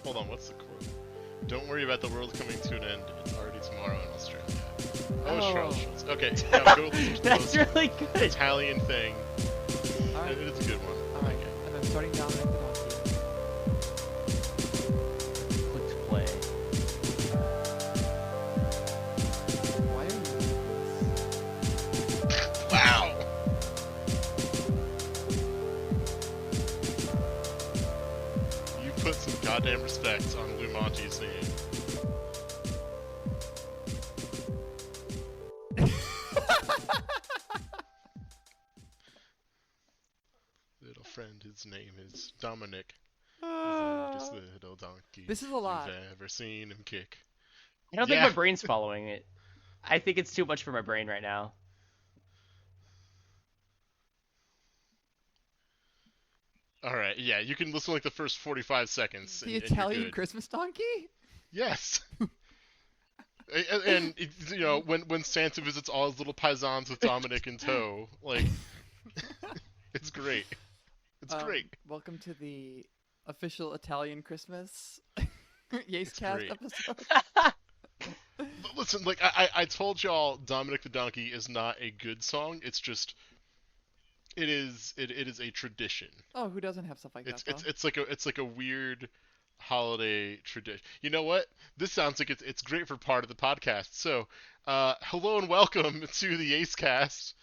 Hold on, what's the quote? Don't worry about the world coming to an end. It's already tomorrow in Australia. Oh, Charles Schultz. Okay, now go listen to That's the really good. Italian thing. Alright. It's a good one. Alright, and I'm starting Dominick the Donkey. Click to play. Why are you doing this? Wow! You put some goddamn respect on Lou Monty's singing. Little friend, his name is Dominick. Just the little donkey. This is a lot. You've ever seen him kick. I don't think Yeah. my brain's following it. I think it's too much for my brain right now. Alright, yeah, you can listen to like the first 45 seconds. The and Italian you're good. Christmas donkey? Yes! and you know, when Santa visits all his little paisans with Dominick in tow, like, it's great. It's great. Welcome to the official Italian Christmas great. YASEcast episode. But listen, like, I told y'all Dominick the Donkey is not a good song, it's just... It is a tradition. Oh, who doesn't have stuff like that? It's like a weird holiday tradition. You know what? This sounds like it's great for part of the podcast. So, hello and welcome to the YASEcast.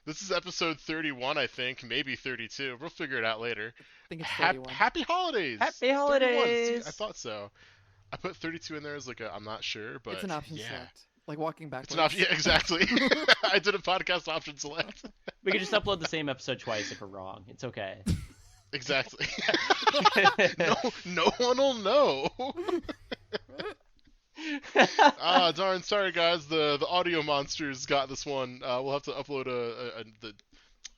This is episode 31, I think, maybe 32. We'll figure it out later. I think it's 31. Happy holidays. Happy 31. holidays. I thought so. I put 32 in there as like I'm not sure, but It's an option yeah. select. Like walking backwards. It's an option. Yeah, exactly. I did a podcast option select. We could just upload the same episode twice if we're wrong. It's okay. Exactly. no one will know. Darn, sorry guys, the audio monsters got this one. We'll have to upload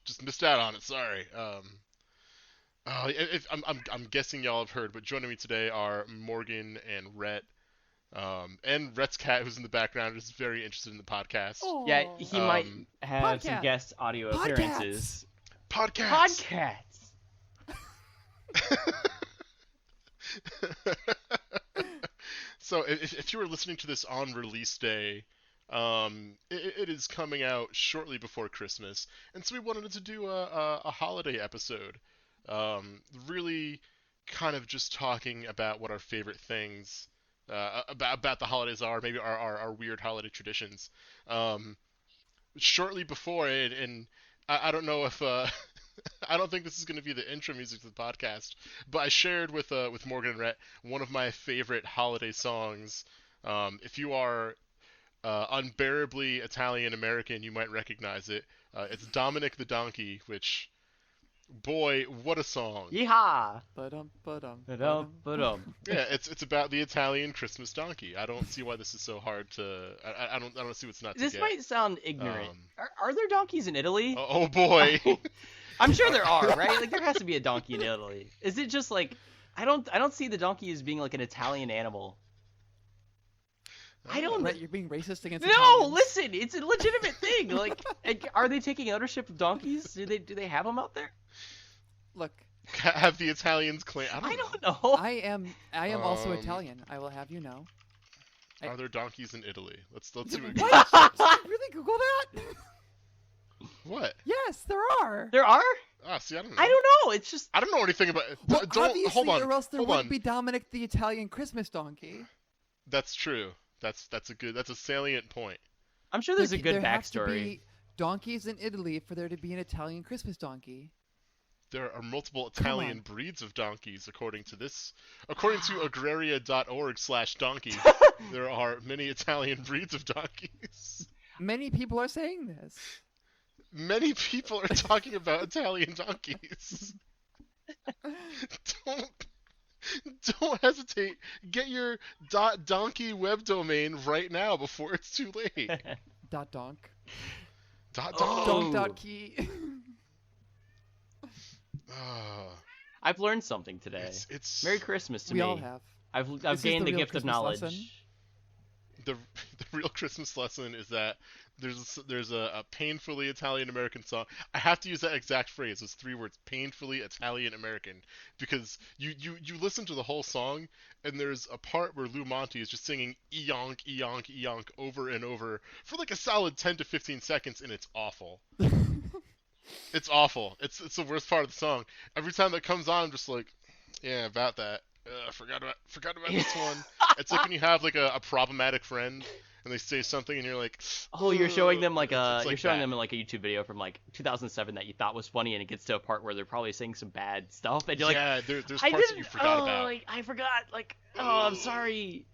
just missed out on it. Sorry. I'm guessing y'all have heard, but joining me today are Morgan and Rhett. And Rhett's cat, who's in the background, is very interested in the podcast. Oh. Yeah, he might have some Podcast. guest audio Podcasts. appearances. Podcast. So if you were listening to this on release day, it is coming out shortly before Christmas, and so we wanted to do a holiday episode, really kind of just talking about what our favorite things about the holidays are, maybe our weird holiday traditions. Shortly before, and I don't know if I don't think this is going to be the intro music to the podcast, but I shared with Morgan and Rhett one of my favorite holiday songs. If you are unbearably Italian American, you might recognize it. It's Dominick the Donkey, which, boy, what a song! Yeehaw! Ba-dum, ba-dum, Ba-dum, ba-dum. Yeah, it's about the Italian Christmas donkey. I don't see why this is so hard to. I don't see what's not to This get. might sound ignorant. Are there donkeys in Italy? Oh boy. I'm sure there are, right? Like there has to be a donkey in Italy. Is it just like I don't see the donkey as being like an Italian animal. I don't. Rhett, you're being racist against No, Italians. listen, it's a legitimate thing. Like, are they taking ownership of donkeys? Do they have them out there? Look, Have the Italians claim? I I don't don't know. I am also Italian. I will have you know. know. Are there donkeys in Italy? Let's see what. What? Did you really Google that? What? Yes, there are. There are? See, I don't know. I don't know. It's just I don't know anything about. Well, Don't obviously, hold on. or else there hold wouldn't on. be Dominick the Italian Christmas donkey. That's true. That's a salient point. I'm sure there's a good there has to backstory. be donkeys in Italy for there to be an Italian Christmas donkey. There are multiple Italian breeds of donkeys, according to agraria.org/donkey. There are many Italian breeds of donkeys. Many people are saying this. Many people are talking about Italian donkeys. Don't hesitate. Get your .donkey web domain right now before it's too late. Donk. Donk. Donk. Key. I've learned something today. It's Merry Christmas to We me. all have. I've This is gained the the real gift of Christmas knowledge. lesson. the the real Christmas lesson is that there's a painfully Italian American song. I have to use that exact phrase. Those 3 words, painfully Italian American, because you listen to the whole song and there's a part where Lou Monte is just singing "Eonk, Eonk, Eonk" over and over for like a solid 10 to 15 seconds, and it's awful. It's awful. It's the worst part of the song. Every time that comes on, I'm just like, yeah, about that. Forgot about this one. It's like when you have like a problematic friend and they say something and you're like, Oh, you're showing them like it's you're showing that. them like a YouTube video from like 2007 that you thought was funny, and it gets to a part where they're probably saying some bad stuff, and you're like, yeah, there's I parts that didn't. you forgot oh, about. like, I forgot. Like, oh, I'm sorry.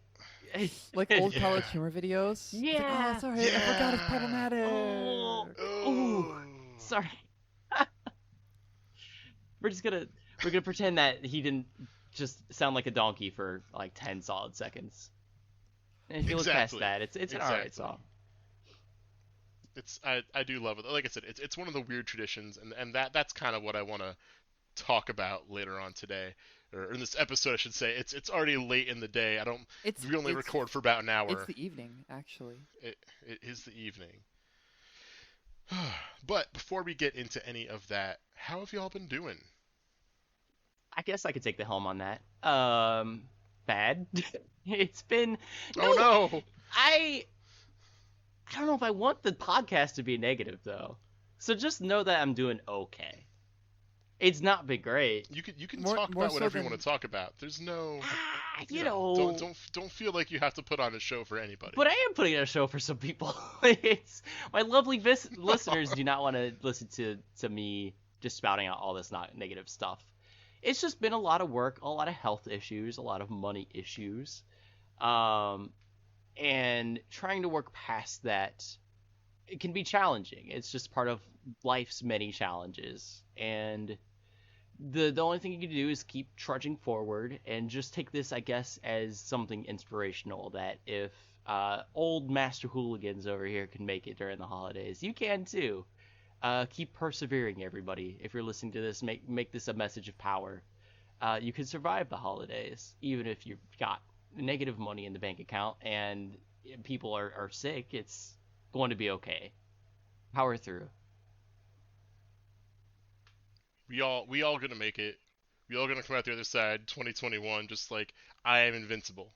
Like old Yeah. college humor videos. It's like, Yeah. oh, sorry, I forgot it's Yeah. problematic. Oh. Oh. Sorry. We're gonna pretend that he didn't just sound like a donkey for like 10 solid seconds. And if you look past Exactly. that, it's an alright Exactly. song. I do love it. Like I said, it's one of the weird traditions, and that's kind of what I want to talk about later on today, or in this episode, I should say. It's already late in the day. We only record for about an hour. It's the evening, actually. It is the evening. But before we get into any of that, how have y'all been doing? I guess I could take the helm on that. Bad. It's been Oh no! I don't know if I want the podcast to be negative though. So just know that I'm doing okay. It's not been great. You can More talk about so whatever you than- want to talk about. There's no, You know, don't feel like you have to put on a show for anybody. but I am putting on a show for some people. It's my lovely listeners do not want to listen to me just spouting out all this not negative stuff. It's just been a lot of work, a lot of health issues, a lot of money issues, and trying to work past that. It can be challenging. It's just part of life's many challenges, and the only thing you can do is keep trudging forward and just take this, I guess, as something inspirational, that if old master hooligans over here can make it during the holidays, you can too. Keep persevering, everybody. If you're listening to this, make this a message of power. You can survive the holidays, even if you've got negative money in the bank account and people are sick. It's going to be okay. Power through. We all gonna make it. We all gonna come out the other side, 2021, just like I am invincible.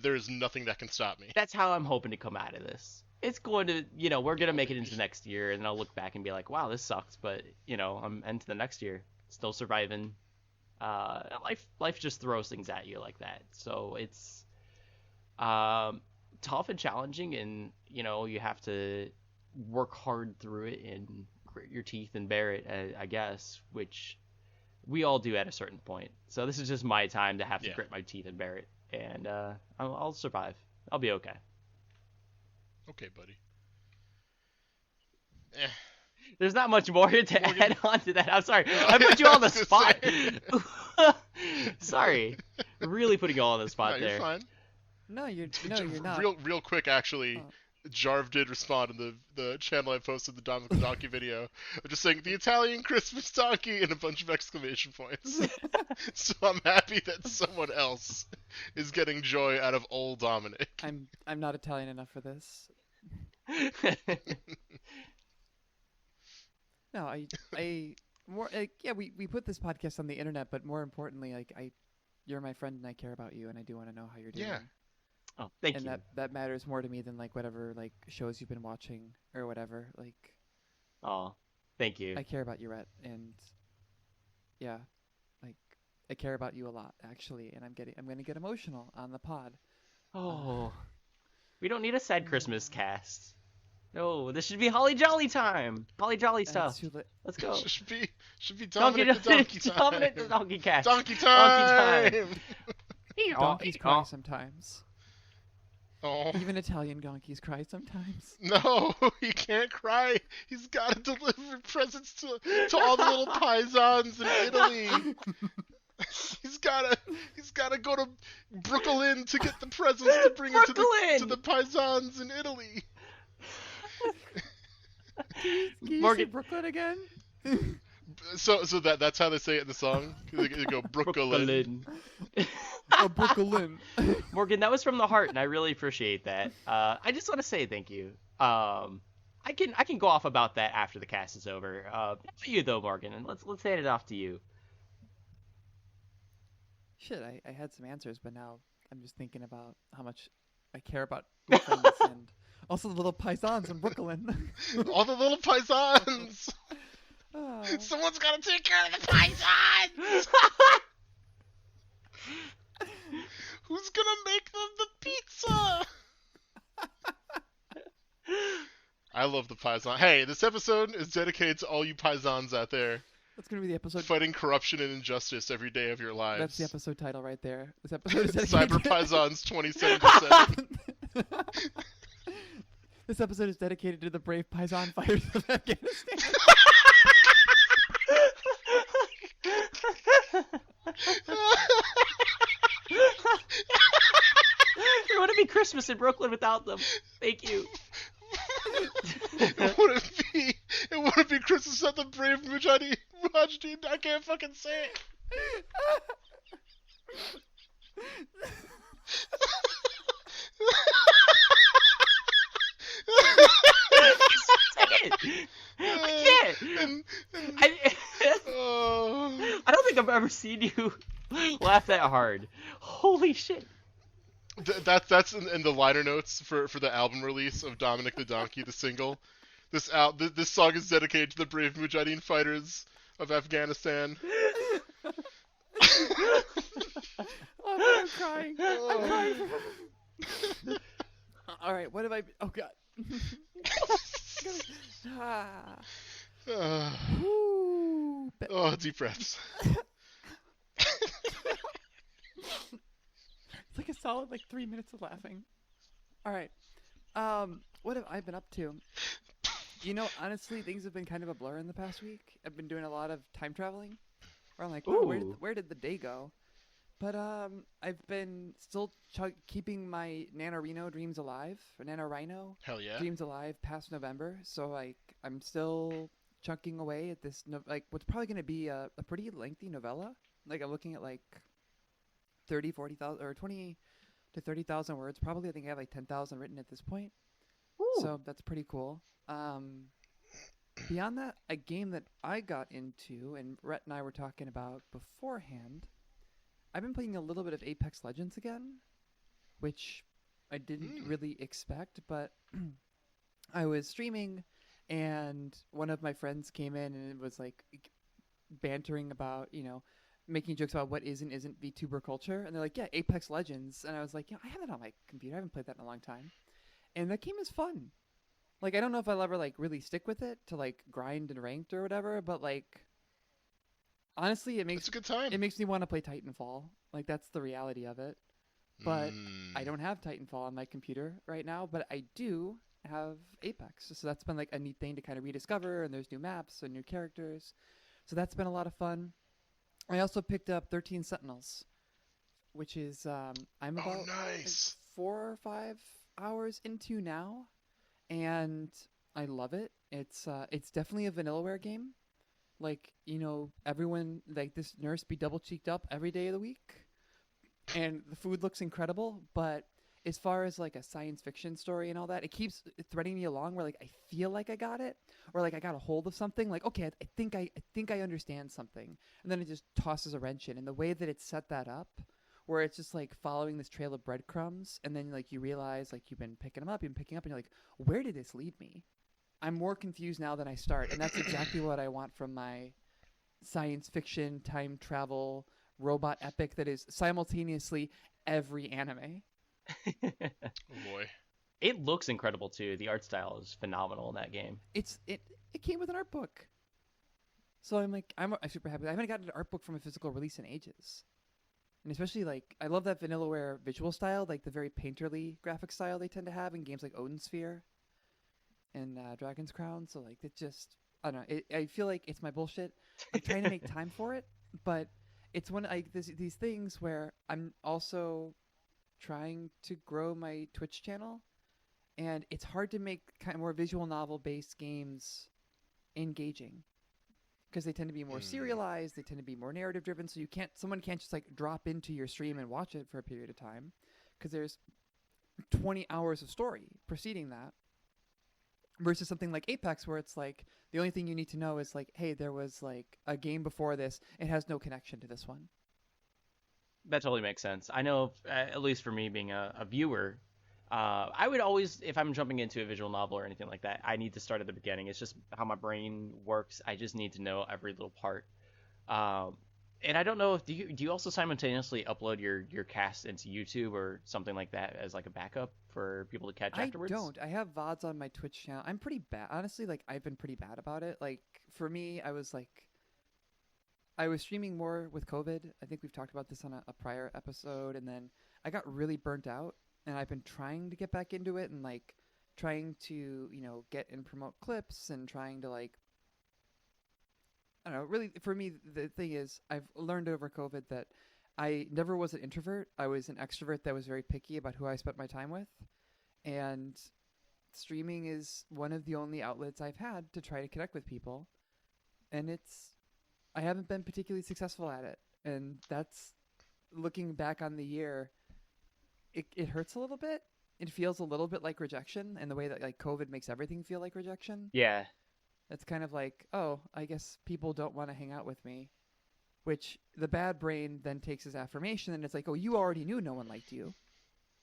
There's nothing that can stop me. That's how I'm hoping to come out of this. It's going to, we're going to make it into next year, and I'll look back and be like, wow, this sucks, but, I'm into the next year, still surviving. Life just throws things at you like that. So it's tough and challenging, and, you have to work hard through it and grit your teeth and bear it, I guess, which we all do at a certain point. So this is just my time to have to grit my teeth and bear it, and I'll survive. I'll be okay. Okay, buddy. There's not much more to Morgan. add on to that. I'm sorry. I put you on the spot. Sorry. Really putting you all on the spot No, there. you're fine. No, you're not. Real quick, actually. Oh. Jarv did respond in the channel I posted the Dominick the Donkey video of just saying the Italian Christmas donkey and a bunch of exclamation points. So I'm happy that someone else is getting joy out of old Dominic. I'm not Italian enough for this. No, I more like, yeah, we put this podcast on the internet, but more importantly, like you're my friend and I care about you and I do want to know how you're doing. Yeah. Oh, thank and you. that matters more to me than like whatever like shows you've been watching or whatever. Like Oh, thank you. I care about you, Rhett, and yeah, like I care about you a lot actually, and I'm gonna get emotional on the pod. Oh, we don't need a sad Christmas cast. No, this should be holly jolly time. Holly jolly And stuff. it's too late. Dominic Let's go. Should be Dominic the Donkey time. Dominic the Donkey cast. Donkey Donkey time. Donkeys cry sometimes. Oh. Even Italian donkeys cry sometimes. No, he can't cry. He's got to deliver presents to all the little paisans in Italy. He's gotta go to Brooklyn to get the presents to bring it to the paisans in Italy. Can you say Morgan. Brooklyn again? So that's how they say it in the song. They go Brooklyn. Brooklyn. Morgan, that was from the heart, and I really appreciate that. I just want to say thank you. I can go off about that after the cast is over. How about you though, Morgan? And let's hand it off to you. Shit, I had some answers, but now I'm just thinking about how much I care about my friends and also the little paisans in Brooklyn. All the little paisans. Oh. Someone's gotta take care of the paisans. Who's gonna make them the pizza? I love the paisan. Hey, this episode is dedicated to all you paisans out there. That's gonna be the episode. Fighting corruption and injustice every day of your lives. That's the episode title right there. This episode is dedicated Cyber Paisans 2077. This episode is dedicated to the brave paisan fighters of Afghanistan. It wouldn't be Christmas in Brooklyn without them. Thank you. It wouldn't be Christmas at the brave Mujahideen. I can't fucking say it. I can't. I don't think I've ever seen you laugh that hard. Holy shit. That's in the liner notes for the album release of Dominick the Donkey, the single. This song is dedicated to the brave Mujahideen fighters of Afghanistan. Oh, I'm crying. I'm crying. All right, what have I? Oh God. Ooh, Deep breaths. It's like a solid 3 minutes of laughing. All right. What have I been up to? Honestly, things have been kind of a blur in the past week. I've been doing a lot of time traveling. Where I'm like, wow, where did the day go? But I've been still keeping my NaNoRhino dreams alive, or NaNoRhino Hell yeah. dreams alive past November. So I'm still chunking away at this what's probably going to be a pretty lengthy novella. I'm looking at 30, 40,000 or 20 to 30,000 words. Probably I think I have 10,000 written at this point. Ooh. So that's pretty cool. Beyond that, a game that I got into and Rhett and I were talking about beforehand, I've been playing a little bit of Apex Legends again, which I didn't really expect, but I was streaming and one of my friends came in and it was bantering about, making jokes about what is and isn't VTuber culture. And they're like, yeah, Apex Legends. And I was like, I have it on my computer. I haven't played that in a long time. And that game is fun. I don't know if I'll ever really stick with it to grind and ranked or whatever, but honestly, it's a good time. It makes me want to play Titanfall. That's the reality of it. But I don't have Titanfall on my computer right now, but I do have Apex. So that's been a neat thing to kind of rediscover, and there's new maps and new characters. So that's been a lot of fun. I also picked up 13 Sentinels, which is I'm about 4 or 5 hours into now, and I love it. It's definitely a Vanillaware game. Everyone this nurse be double cheeked up every day of the week, and the food looks incredible. But as far as a science fiction story and all that, it keeps threading me along where I feel like I got it, or I got a hold of something. Okay, I think I understand something, and then it just tosses a wrench in. And the way that it's set that up, where it's just following this trail of breadcrumbs, and then you realize you've been picking them up, and you're like, where did this lead me? I'm more confused now than I start, and that's exactly what I want from my science fiction, time travel, robot epic that is simultaneously every anime. Oh boy. It looks incredible too. The art style is phenomenal in that game. It came with an art book. So I'm super happy. I haven't gotten an art book from a physical release in ages. And especially I love that Vanillaware visual style, the very painterly graphic style they tend to have in games like Odin Sphere and Dragon's Crown. So it just, I don't know. I feel like it's my bullshit. I'm trying to make time for it, but it's one these things where I'm also trying to grow my Twitch channel, and it's hard to make kind of more visual novel based games engaging because they tend to be more serialized. They tend to be more narrative driven. So someone can't just like drop into your stream and watch it for a period of time, because there's 20 hours of story preceding that. Versus something like Apex, where it's like the only thing you need to know is like, hey, there was like a game before this. It has no connection to this one. That totally makes sense. I know, at least for me being a viewer, I would always, if I'm jumping into a visual novel or anything like that, I need to start at the beginning. It's just how my brain works. I just need to know every little part. And I don't know if do you also simultaneously upload your cast into YouTube or something like that as like a backup for people to catch afterwards? I don't. I have VODs on my Twitch channel. I'm pretty bad. Honestly, like I've been pretty bad about it. Like for me, I was streaming more with COVID. I think we've talked about this on a prior episode, and then I got really burnt out, and I've been trying to get back into it and like trying to, get and promote clips and trying to like, I don't know, really for me, the thing is I've learned over COVID that I never was an introvert. I was an extrovert that was very picky about who I spent my time with. And streaming is one of the only outlets I've had to try to connect with people. And I haven't been particularly successful at it. And that's, looking back on the year, it hurts a little bit. It feels a little bit like rejection, and the way that like COVID makes everything feel like rejection. Yeah. It's kind of like, oh, I guess people don't want to hang out with me, which the bad brain then takes as affirmation, and it's like, oh, you already knew no one liked you.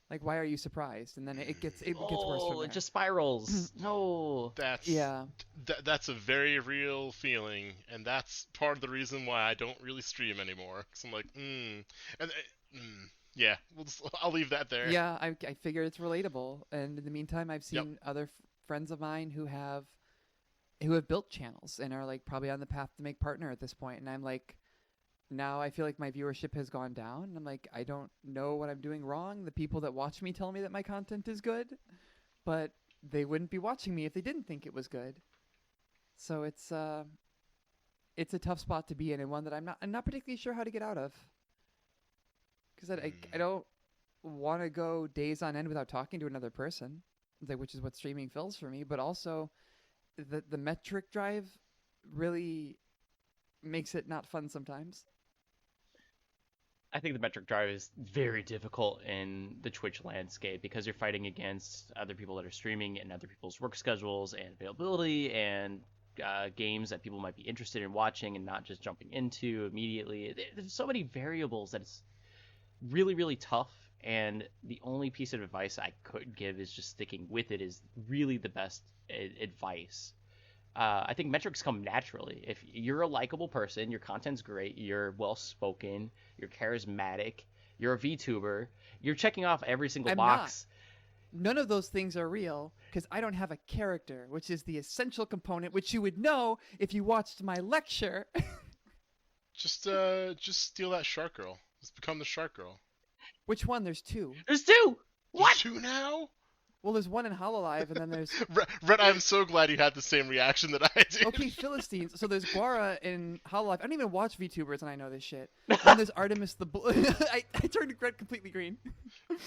Like, why are you surprised? And then it gets worse from there. It just spirals. No. That's a very real feeling, and that's part of the reason why I don't really stream anymore. Because I'm like, yeah, I'll leave that there. Yeah, I figure it's relatable. And in the meantime, I've seen other friends of mine who have built channels and are like probably on the path to make partner at this point. And I'm like, now I feel like my viewership has gone down. I'm like, I don't know what I'm doing wrong. The people that watch me tell me that my content is good, but they wouldn't be watching me if they didn't think it was good. So it's a tough spot to be in, and one that I'm not particularly sure how to get out of. Because I don't want to go days on end without talking to another person, which is what streaming fills for me. But also, the metric drive really makes it not fun sometimes. I think the metric drive is very difficult in the Twitch landscape because you're fighting against other people that are streaming and other people's work schedules and availability and games that people might be interested in watching and not just jumping into immediately. There's so many variables that it's really, really tough. And the only piece of advice I could give is just sticking with it is really the best advice. I think metrics come naturally. If you're a likable person, your content's great, you're well-spoken, you're charismatic, you're a VTuber, you're checking off every single box. None of those things are real because I don't have a character, which is the essential component, which you would know if you watched my lecture. Just steal that shark girl. Just become the shark girl. Which one? There's two. There's two! What? There's two now? Well, there's one in HoloLive, and then there's... Rhett, I'm so glad you had the same reaction that I did. Okay, Philistines. So there's Guara in HoloLive. I don't even watch VTubers, and I know this shit. Then there's Artemis the Blue. I turned Rhett completely green.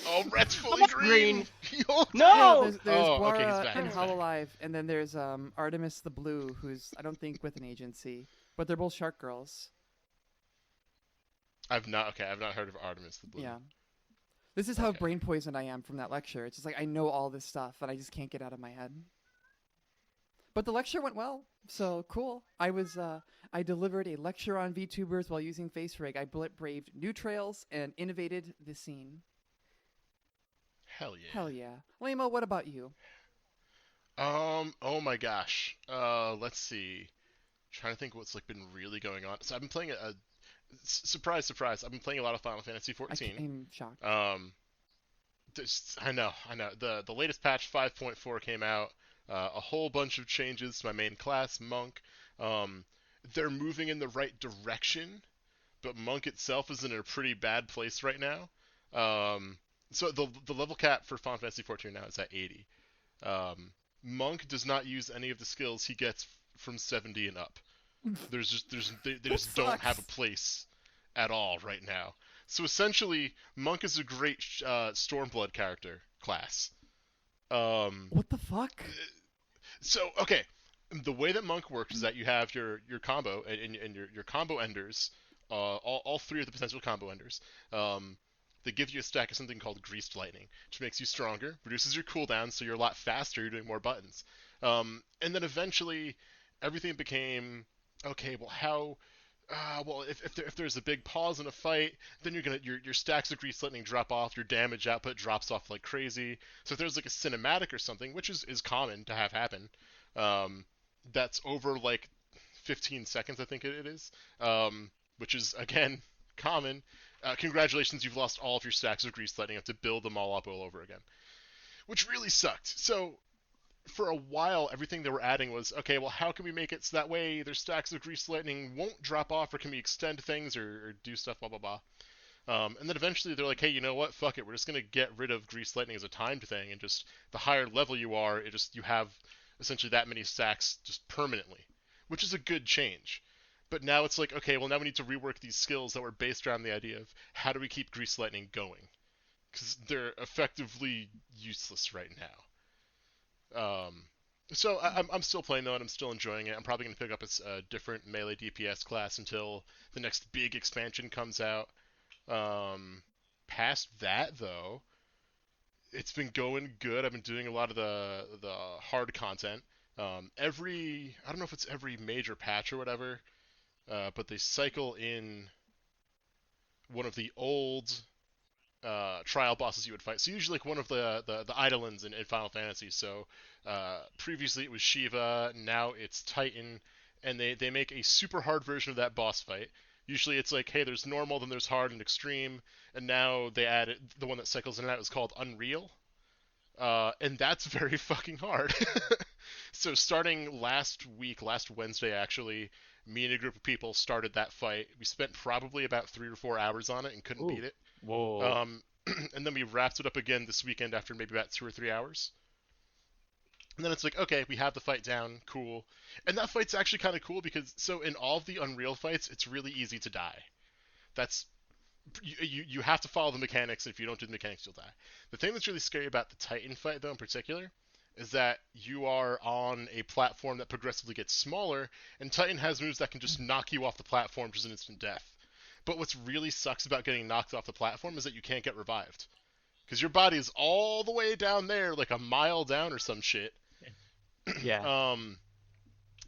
Oh, Rhett's fully green. No! Yeah, there's Guara in HoloLive, and then there's Artemis the Blue, who's, I don't think, with an agency. But they're both shark girls. I've not heard of Artemis the Blue. Yeah. This is how brain poisoned I am from that lecture. It's just like I know all this stuff, and I just can't get out of my head. But the lecture went well, so cool. I delivered a lecture on VTubers while using FaceRig. I braved new trails and innovated the scene. Hell yeah. Hell yeah. Lamo, what about you? Oh my gosh. Let's see. Trying to think what's like been really going on. So I've been playing a surprise, I've been playing a lot of Final Fantasy XIV. I'm shocked. I know. The latest patch 5.4 came out. A whole bunch of changes to my main class, Monk. They're moving in the right direction, but Monk itself is in a pretty bad place right now. So the level cap for Final Fantasy XIV now is at 80. Monk does not use any of the skills he gets from 70 and up. They just don't have a place at all right now. So essentially, Monk is a great Stormblood character class. What the fuck? So okay, the way that Monk works is that you have your combo and your combo enders, all three of the potential combo enders. They give you a stack of something called Greased Lightning, which makes you stronger, reduces your cooldown, so you're a lot faster. You're doing more buttons. And then eventually, everything became okay. Well, how? Well, if there's a big pause in a fight, then your stacks of Greased Lightning drop off. Your damage output drops off like crazy. So if there's like a cinematic or something, which is common to have happen, um, that's over like 15 seconds, I think it is, which is again common. Congratulations, you've lost all of your stacks of Greased Lightning. You have to build them all up all over again, which really sucked. So for a while, everything they were adding was, okay, well, how can we make it so that way their stacks of Greased Lightning won't drop off, or can we extend things or do stuff, blah, blah, blah. And then eventually they're like, hey, you know what? Fuck it. We're just going to get rid of Greased Lightning as a timed thing, and just the higher level you are, you have essentially that many stacks just permanently, which is a good change. But now it's like, okay, well, now we need to rework these skills that were based around the idea of how do we keep Greased Lightning going? Because they're effectively useless right now. So I'm still playing though, and I'm still enjoying it. I'm probably going to pick up a different melee DPS class until the next big expansion comes out. Past that though, it's been going good. I've been doing a lot of the hard content. I don't know if it's every major patch or whatever, but they cycle in one of the old trial bosses you would fight. So usually like one of the Eidolons in Final Fantasy. So previously it was Shiva, now it's Titan, and they make a super hard version of that boss fight. Usually it's like, hey, there's normal, then there's hard and extreme, and now they added the one that cycles in and out is called Unreal. And that's very fucking hard. So starting last Wednesday actually, me and a group of people started that fight. We spent probably about 3 or 4 hours on it and couldn't beat it. Whoa. And then we wrapped it up again this weekend after maybe about 2 or 3 hours. And then it's like, okay, we have the fight down, cool. And that fight's actually kind of cool because, so in all of the Unreal fights, it's really easy to die. That's, you have to follow the mechanics, and if you don't do the mechanics, you'll die. The thing that's really scary about the Titan fight, though, in particular, is that you are on a platform that progressively gets smaller, and Titan has moves that can just knock you off the platform, which is an instant death. But what's really sucks about getting knocked off the platform is that you can't get revived. Because your body is all the way down there, like a mile down or some shit. Yeah.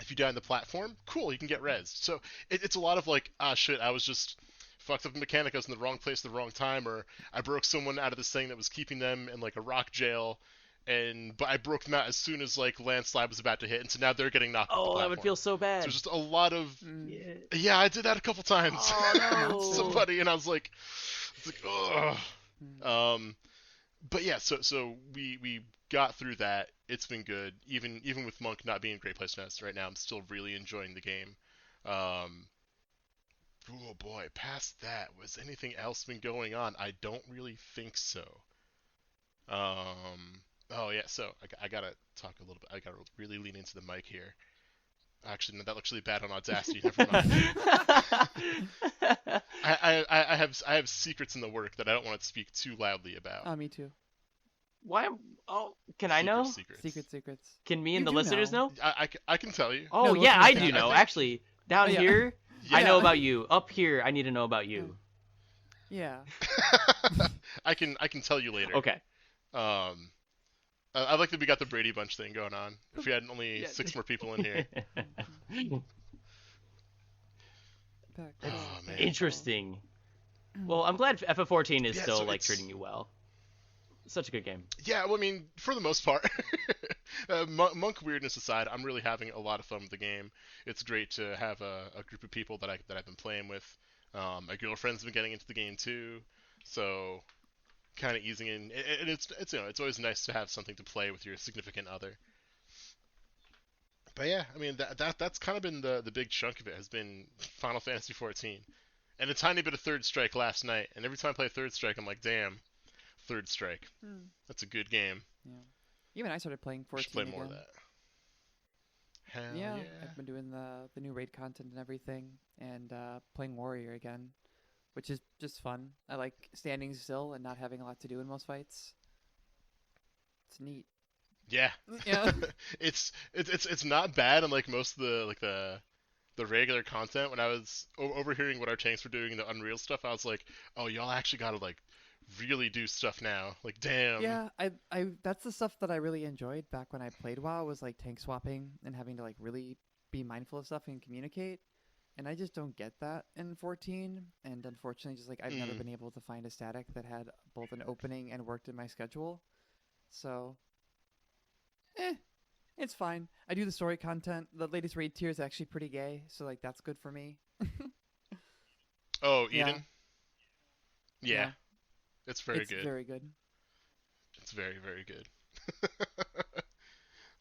If you die on the platform, cool, you can get rezzed. So it's a lot of like, shit, I was just fucked up the mechanic, I was in the wrong place at the wrong time, or I broke someone out of this thing that was keeping them in like a rock jail, but I broke them out as soon as like landslide was about to hit, and so now they're getting knocked off the platform. That would feel so bad. So just a lot of Yeah, I did that a couple times. Oh, no. Somebody, and I was like, it's like, ugh. But yeah, so we got through that. It's been good. Even with Monk not being a great place to right now, I'm still really enjoying the game. Oh boy, past that, was anything else been going on? I don't really think so. Oh yeah, so I gotta talk a little bit. I gotta really lean into the mic here. Actually, no, that looks really bad on Audacity. Never mind. I have secrets in the work that I don't want to speak too loudly about. Me too. Why? Oh, can I know? Secrets. Can me and You the do listeners know? I can tell you. Oh, No, yeah, listeners I can. do know. think- Actually, down yeah. here, I Yeah. know about you. Up here, I need to know about you. Yeah. I can tell you later. Okay. I like that we got the Brady Bunch thing going on. If we had only Yeah. 6 more people in here. Oh, man. Interesting. Well, I'm glad FF14 is Yeah, still so like it's- treating you well. Such a good game. Yeah, well, I mean, for the most part, Monk weirdness aside, I'm really having a lot of fun with the game. It's great to have a group of people that I've been playing with. My girlfriend's been getting into the game too, so kind of easing in. And it's it's always nice to have something to play with your significant other. But yeah, I mean that's kind of been the big chunk of it has been Final Fantasy 14, and a tiny bit of Third Strike last night. And every time I play Third Strike, I'm like, damn. Third Strike. That's a good game. Yeah. Even I started playing 14 Should play again. more of that. Hell Yeah, yeah. I've been doing the new raid content and everything, and playing Warrior again, which is just fun. I like standing still and not having a lot to do in most fights. It's neat. Yeah. Yeah. It's not bad on like most of the regular content. When I was overhearing what our tanks were doing, the Unreal stuff, I was like, oh, y'all actually gotta like really do stuff now. Like, damn. Yeah, I that's the stuff that I really enjoyed back when I played WoW, was like tank swapping and having to like really be mindful of stuff and communicate. And I just don't get that in 14. And unfortunately, just like I've never Mm. been able to find a static that had both an opening and worked in my schedule. So, eh, it's fine. I do the story content. The latest raid tier is actually pretty gay, so like that's good for me. Oh, Yeah, Eden. Yeah, yeah, it's very it's good. very good. It's very very good.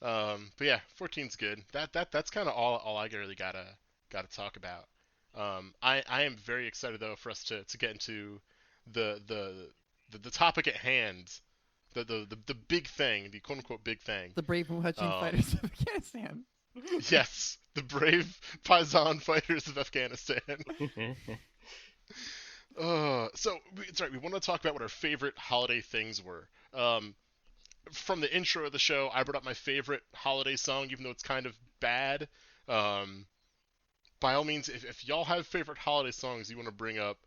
But yeah, 14's good. That's kind of all I really gotta talk about. I am very excited though for us to get into the the the topic at hand, the big thing, the quote unquote big thing. The brave and watching Um, fighters of Afghanistan. yes, the brave paisan fighters of Afghanistan. It's right. We want to talk about what our favorite holiday things were. From the intro of the show, I brought up my favorite holiday song, even though it's kind of bad. Um, by all means, if y'all have favorite holiday songs you want to bring up,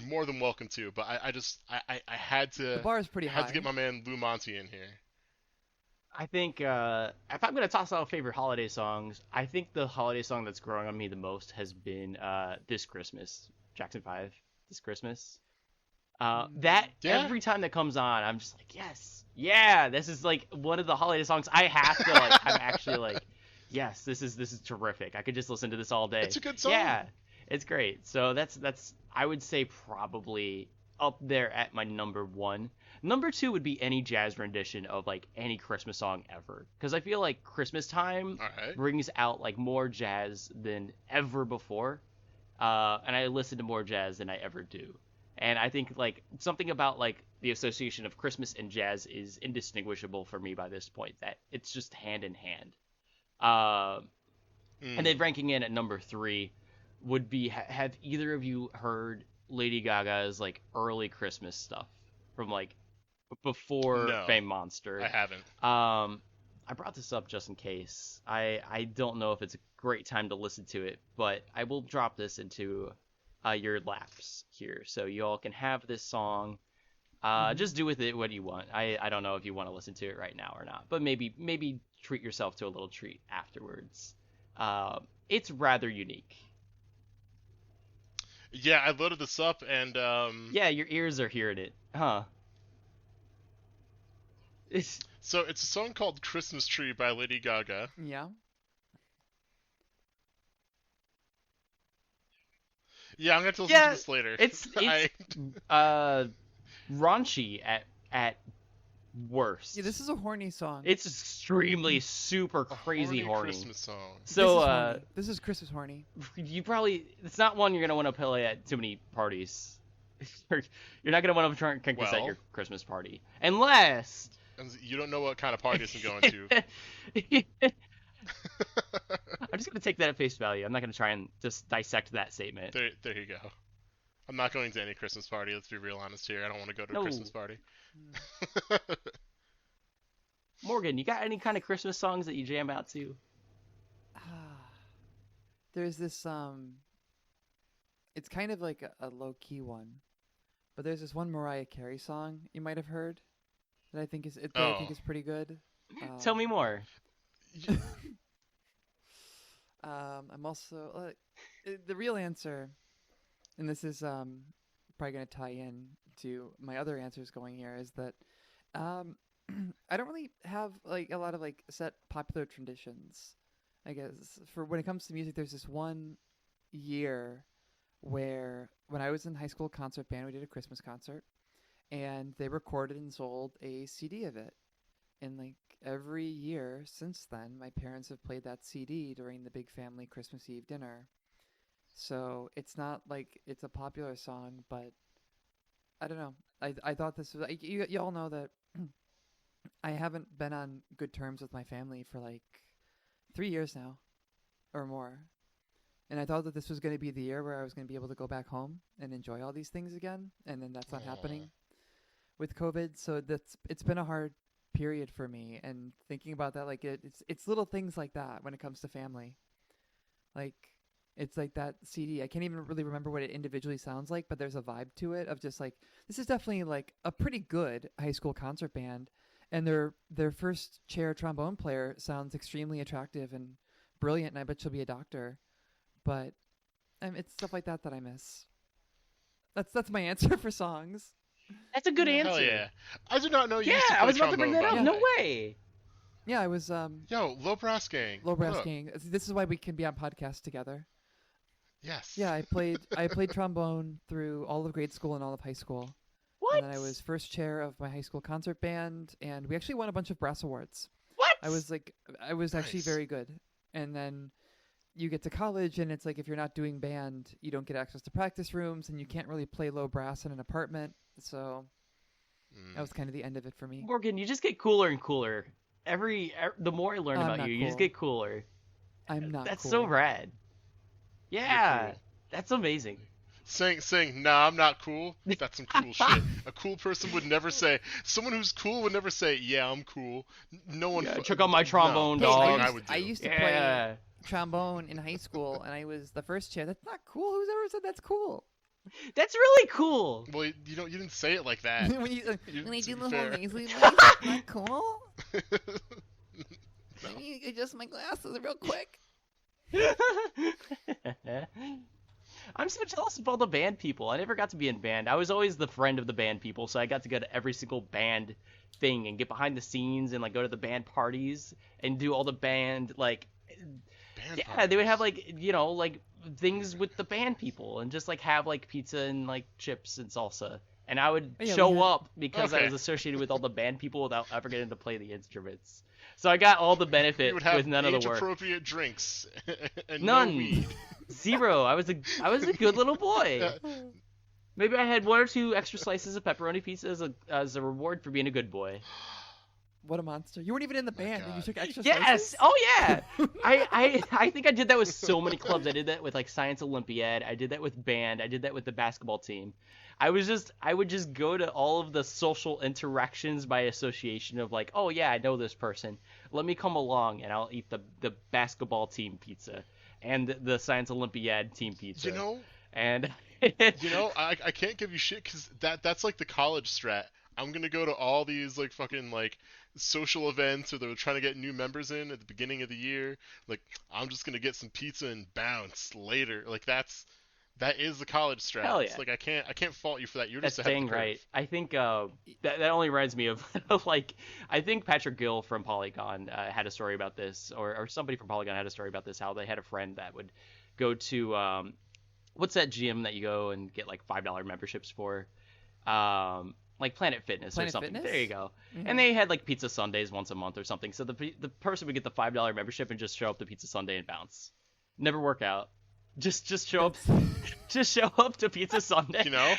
more than welcome to. But I had The to bar is pretty high. get my man Lou Monty in here. I think if I'm gonna toss out favorite holiday songs, I think the holiday song that's growing on me the most has been "This Christmas," Jackson 5, "This Christmas." That Yeah. every time that comes on, I'm just like, yes, yeah, this is like one of the holiday songs I have to like. I'm actually like, yes, this is terrific. I could just listen to this all day. It's a good song. Yeah, it's great. So that's I would say probably up there at my number one. Number two would be any jazz rendition of like any Christmas song ever, because I feel like Christmas time All right. brings out like more jazz than ever before, and I listen to more jazz than I ever do. And I think like something about like the association of Christmas and jazz is indistinguishable for me by this point. That it's just hand in hand. Uh, and then ranking in at number three would be have either of you heard Lady Gaga's like early Christmas stuff from like before No, Fame Monster? I haven't. I brought this up just in case. I don't know if it's a great time to listen to it, but I will drop this into your laps here, so you all can have this song. Just do with it what you want. I don't know if you want to listen to it right now or not, but maybe treat yourself to a little treat afterwards. It's rather unique. Yeah, I loaded this up and Yeah, your ears are hearing it, huh? It's so it's a song called "Christmas Tree" by Lady Gaga. Yeah. Yeah, I'm gonna have to listen yeah, to this later. it's I, raunchy at worst. Yeah, this is a horny song. It's extremely super crazy horny. Christmas song. So This is Christmas horny. you probably it's not one you're gonna want to play at too many parties. You're not gonna want to try and crank this at Well. your Christmas party, unless You don't know what kind of parties I'm going to. I'm just gonna take that at face value. I'm not gonna try and just dissect that statement. There you go. I'm not going to any Christmas party. Let's be real honest here. I don't want to go to a No. Christmas party. Morgan, you got any kind of Christmas songs that you jam out to? There's this it's kind of like a low key one, but there's this one Mariah Carey song you might have heard that I think is pretty good. Tell me more. I'm also the real answer, and this is probably going to tie in to my other answers going here, is that I don't really have like a lot of like set popular traditions. I guess for when it comes to music, there's this one year where when I was in high school concert band, we did a Christmas concert, and they recorded and sold a CD of it. And like every year since then, my parents have played that CD during the big family Christmas Eve dinner. So it's not like it's a popular song, but I don't know. I thought this was like, you all know that I haven't been on good terms with my family for like 3 years now or more. And I thought that this was going to be the year where I was going to be able to go back home and enjoy all these things again. And then that's not happening with COVID. So it's been a hard period for me, and thinking about that, like it's little things like that when it comes to family. Like it's like that CD. I can't even really remember what it individually sounds like, but there's a vibe to it of just like this is definitely like a pretty good high school concert band, and their first chair trombone player sounds extremely attractive and brilliant, and I bet she'll be a doctor. But it's stuff like that that I miss. That's my answer for songs. That's a good answer. Hell yeah! I did not know you Yeah, used to play I was about to bring trombone, that up. by the No way. way. Yeah, I was Yo, Low Brass Gang. low brass What up? gang. This is why we can be on podcasts together. Yes. Yeah, I played trombone through all of grade school and all of high school. What? And then I was first chair of my high school concert band, and we actually won a bunch of brass awards. What? I was actually Nice. very good. And then you get to college, and it's like if you're not doing band, you don't get access to practice rooms, and you can't really play low brass in an apartment. So that was kind of the end of it for me. Morgan, you just get cooler and cooler. The more I learn I'm about not you, you just cool. get cooler. I'm not. That's cool. so rad. Yeah, cool. that's amazing. Saying, nah, I'm not cool. That's some cool shit. A cool person would never say. Someone who's cool would never say, yeah, I'm cool. No one. Yeah, check out my trombone, Hey, dog. I used to Yeah. play trombone in high school, and I was the first chair. That's not cool. Who's ever said that's cool? That's really cool. Well, you didn't say it like that. when I to do be the fair. whole nasally voice, that's not cool. Let me adjust my glasses real quick. I'm so jealous of all the band people. I never got to be in band. I was always the friend of the band people, so I got to go to every single band thing and get behind the scenes and like go to the band parties and do all the band like Band yeah, they would have like like things with the band people and just like have like pizza and like chips and salsa. And I would Yeah, we show had- up because I Okay. was associated with all the band people without ever getting to play the instruments. So I got all the benefit You would have with none of the work. age-appropriate drinks and None. no weed. Zero. I was a good little boy. Maybe I had one or two extra slices of pepperoni pizza as a reward for being a good boy. What a monster! You weren't even in the band, and you God. took extra Yes. slices? Oh yeah. I think I did that with so many clubs. I did that with like Science Olympiad. I did that with band. I did that with the basketball team. I would just go to all of the social interactions by association of like, oh yeah, I know this person. Let me come along and I'll eat the basketball team pizza and the Science Olympiad team pizza. You know, And I can't give you shit because that's like the college strat. I'm gonna go to all these like fucking like social events or they're trying to get new members in at the beginning of the year. Like I'm just gonna get some pizza and bounce later. Like that is the college strat. Hell It's yeah. like I can't fault you for that. You're That's just ahead of dang the curve. right. I think that only reminds me of like I think Patrick Gill from Polygon had a story about this, or somebody from Polygon had a story about this. How they had a friend that would go to what's that gym that you go and get like $5 memberships for, like Planet Fitness or Planet something. Fitness? There you go. Mhm. And they had like pizza Sundays once a month or something. So the person would get the $5 membership and just show up to Pizza Sunday and bounce. Never work out. Just show up. Just show up to Pizza Sunday. You know?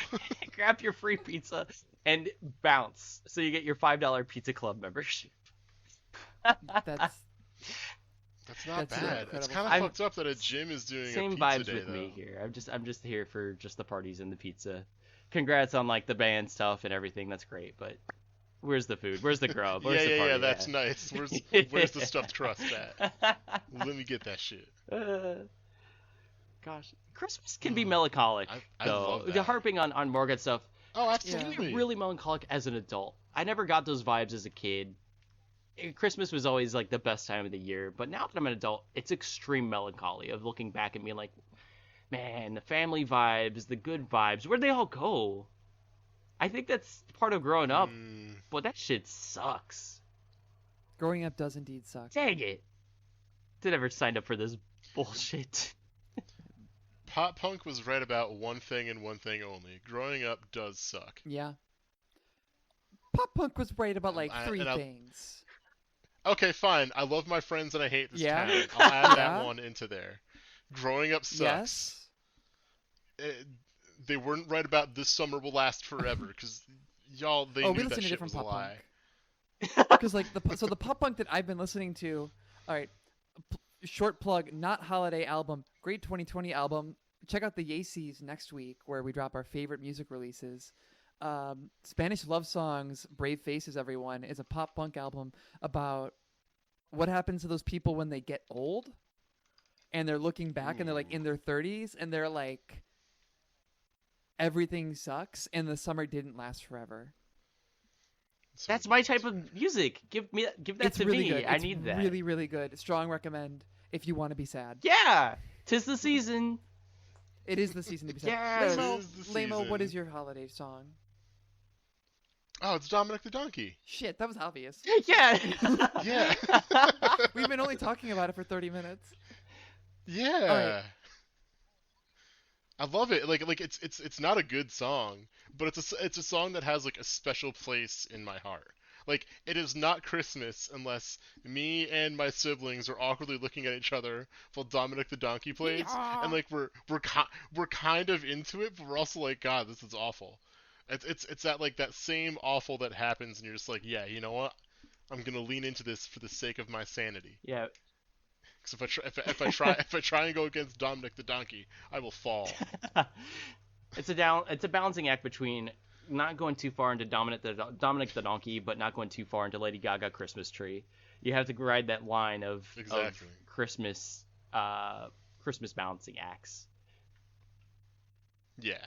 Grab your free pizza and bounce. So you get your $5 Pizza Club membership. That's That's not That's bad. incredible. It's kind of I'm- fucked up that a gym is doing Same a pizza vibes day with though. me here. I'm just here for just the parties and the pizza. Congrats on like the band stuff and everything. That's great, but where's the food? Where's the grub? Where's the Yeah, party that's at? nice. Where's the stuffed crust at? Let me get that shit. Gosh, Christmas can be melancholic I though. love that. Harping on Morgan stuff, Oh, it can absolutely. be really melancholic as an adult. I never got those vibes as a kid. Christmas was always like the best time of the year, but now that I'm an adult, it's extreme melancholy of looking back and being like, man, the family vibes, the good vibes, where'd they all go? I think that's part of growing up, but that shit sucks. growing up does indeed suck. Dang it. Did ever sign up for this bullshit. Pop punk was right about one thing and one thing only. Growing up does suck. Yeah. Pop punk was right about like I- three and I- things. Okay, fine. I love my friends and I hate this Yeah? town. I'll add that Yeah? one into there. Growing up sucks. Yes. They weren't right about this summer will last forever because y'all they Oh, we knew that listen to shit different was a pop lie. punk. Because like the pop punk that I've been listening to, all right, short plug, not holiday album, great 2020 album. Check out the YASEs next week where we drop our favorite music releases. Spanish Love Songs, Brave Faces, Everyone, is a pop punk album about what happens to those people when they get old and they're looking back and they're like in their 30s and they're like, everything sucks and the summer didn't last forever. That's my type of music. Give that It's to really me. good. I It's need that. really, really good. Strong recommend if you want to be sad. Yeah, 'tis the season. It is the season to be sad. Yes. Lamo, It is the Lamo, what season. is your holiday song? Oh, it's Dominick the Donkey. Shit, that was obvious. Yeah. Yeah. We've been only talking about it for 30 minutes. Yeah. I love it. Like it's not a good song, but it's a song that has like a special place in my heart. Like it is not Christmas unless me and my siblings are awkwardly looking at each other while Dominick the Donkey plays, and like we're kind of into it, but we're also like, God, this is awful. It's that like that same awful that happens, and you're just like, yeah, you know what? I'm gonna lean into this for the sake of my sanity. Yeah. Because if I try and go against Dominick the Donkey, I will fall. It's a balancing act between not going too far into Dominick the Donkey, but not going too far into Lady Gaga Christmas Tree. You have to ride that line of Christmas balancing acts. Yeah.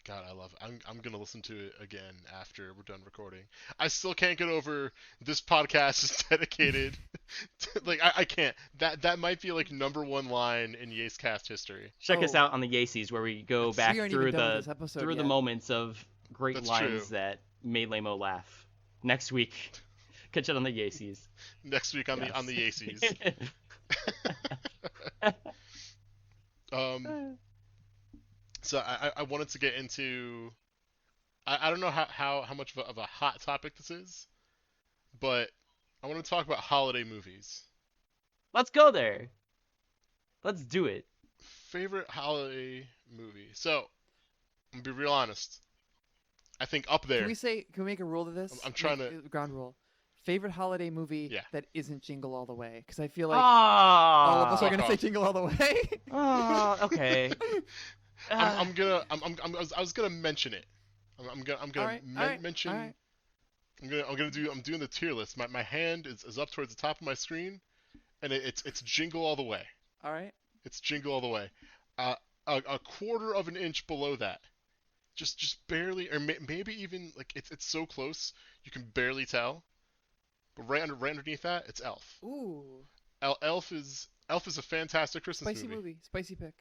God, I love it. I'm gonna listen to it again after we're done recording. I still can't get over this podcast is dedicated to, like I can't. That might be like #1 line in YASEcast history. Check us out on the Yasees, where we go back We aren't through even done with this episode the yet. moments of great That's lines true. that made Lamo laugh. Next week, catch it on the Yasees. Next week on Yes. the Yasees. So I wanted to get into I don't know how much of a hot topic this is, but I want to talk about holiday movies. Let's go there. Let's do it. Favorite holiday movie. So I'm gonna be real honest. I think up there. Can we make a rule to this? I'm trying Make a ground rule. Favorite holiday movie Yeah. that isn't Jingle All the Way? Because I feel like Ah. all of us are Fuck going to say off. Jingle All the Way. Okay. I was gonna mention it. I'm gonna All right, mention. all right. I'm doing the tier list. My hand is up towards the top of my screen, and it's Jingle All the Way. All right. It's Jingle All the Way. A quarter of an inch below that, just barely, or maybe even like it's so close you can barely tell. But right underneath that, it's Elf. Ooh. Elf is a fantastic Christmas Spicy movie. Spicy pick.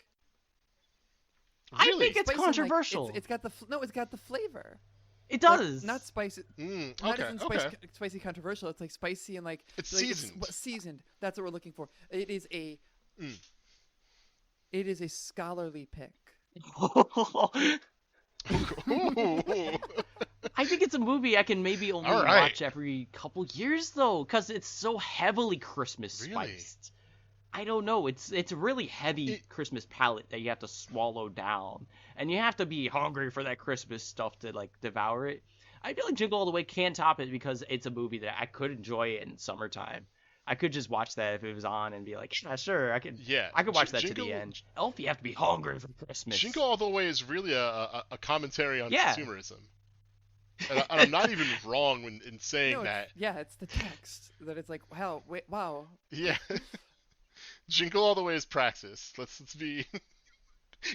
I Really? think it's Spicy, like, controversial. it's got it's got the flavor. It Like, does. not spicy. Okay. Not even Okay. spicy controversial. It's like spicy and like It's like seasoned. Seasoned. That's what we're looking for. It is a. Mm. It is a scholarly pick. Ooh. I think it's a movie I can maybe only All right. watch every couple years though, because it's so heavily Christmas Really? spiced. I don't know. It's a really heavy Christmas palate that you have to swallow down, and you have to be hungry for that Christmas stuff to like devour it. I feel like Jingle All the Way can't top it because it's a movie that I could enjoy it in summertime. I could just watch that if it was on and be like, yeah, sure, I could. Yeah. I could watch that Jingle, to the end. Elf, you have to be hungry for Christmas. Jingle All the Way is really a commentary on Yeah. consumerism. And I'm not even wrong in saying No, that. yeah, it's the text that it's like, wow, wait, wow. Yeah. Jingle All the Way is praxis. Let's be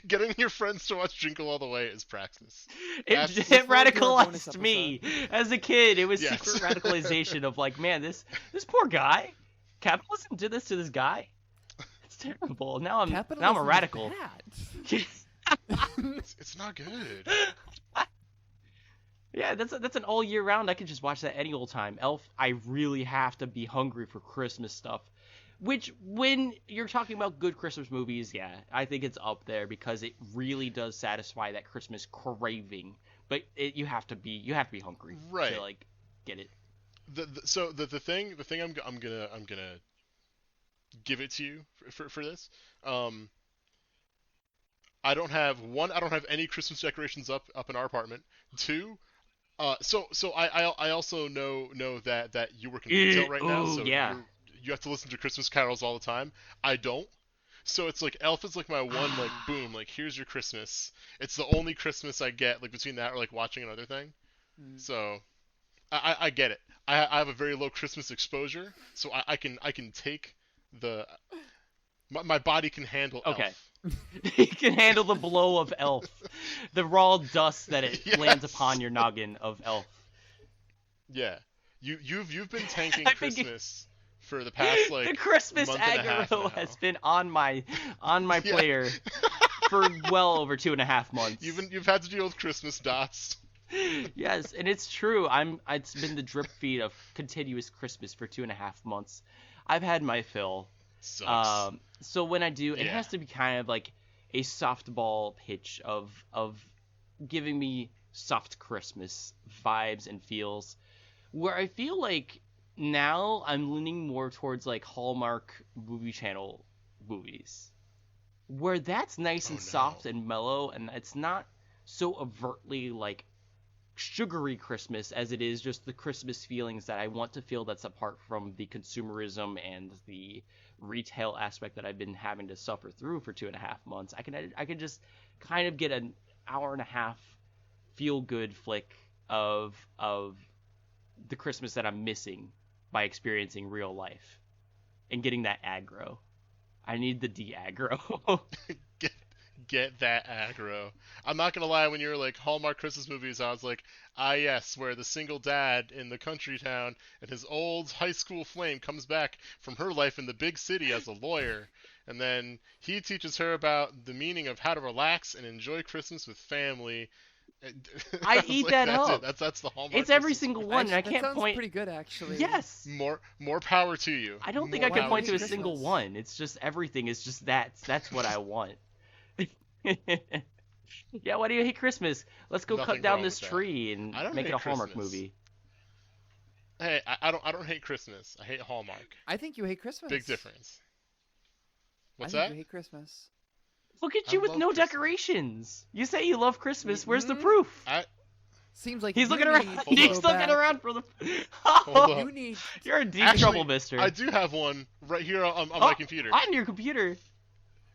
getting your friends to watch Jingle All the Way is praxis. It That's- it forward to our bonus radicalized me as a kid. It was Yes. secret radicalization of like, man, this poor guy. Capitalism did this to this guy. It's terrible. Now I'm a Capitalism radical. is bad. It's not good. Yeah, that's an all year round. I could just watch that any old time. Elf, I really have to be hungry for Christmas stuff. Which, when you're talking about good Christmas movies, yeah, I think it's up there because it really does satisfy that Christmas craving. But you have to be hungry Right. to like get it. So the thing I'm gonna give it to you for this. I don't have any Christmas decorations up in our apartment. Two, so I also know that you work in retail right now, Ooh, so yeah. you have to listen to Christmas carols all the time. I don't. So it's like Elf is like my one like boom, like here's your Christmas. It's the only Christmas I get like between that or like watching another thing. Mm. So I get it. I have a very low Christmas exposure, so I can take the my body can handle Okay. Elf. He can handle the blow of Elf, the raw dust that it lands Yes. upon your noggin of Elf. Yeah, you've been tanking I think Christmas for the past like the Christmas month and a half aggro now. has been on my Yeah. player for well over 2.5 months. You've had to deal with Christmas dots. Yes, and it's true. It's been the drip feed of continuous Christmas for 2.5 months. I've had my fill. Sucks. So when I do, it Yeah. has to be kind of like a softball pitch of giving me soft Christmas vibes and feels, where I feel like now I'm leaning more towards like Hallmark movie channel movies, where that's nice Oh, and no. soft and mellow, and it's not so overtly like sugary Christmas as it is just the Christmas feelings that I want to feel, that's apart from the consumerism and the retail aspect that I've been having to suffer through for 2.5 months. I can just kind of get an hour and a half feel good flick of the Christmas that I'm missing by experiencing real life and getting that aggro. I need the de-aggro. Get that aggro. I'm not gonna lie, when you were like Hallmark Christmas movies, I was like, ah yes, where the single dad in the country town and his old high school flame comes back from her life in the big city as a lawyer, and then he teaches her about the meaning of how to relax and enjoy Christmas with family. I was eat like, that that's up. it. That's the Hallmark. It's every Christmas single movie. one, and I That can't sounds point. pretty good, actually. Yes. More power to you. I don't think More I can power point to a you. single Christmas. one. It's just everything is just that's what I want. Yeah, why do you hate Christmas? Let's go Nothing cut down wrong this with that. tree I and don't make it hate a Hallmark Christmas. movie. Hey, I don't hate Christmas. I hate Hallmark. I think you hate Christmas. Big difference. What's I think that? you hate Christmas. Look at I you with love no Christmas. decorations. You say you love Christmas. Where's the Mhm. proof? Seems like He's you looking around. need to Hold He's go looking back. around for the. Hold up. You need. You're in deep Actually, trouble, Mister. I do have one right here on Oh, my computer. On your computer.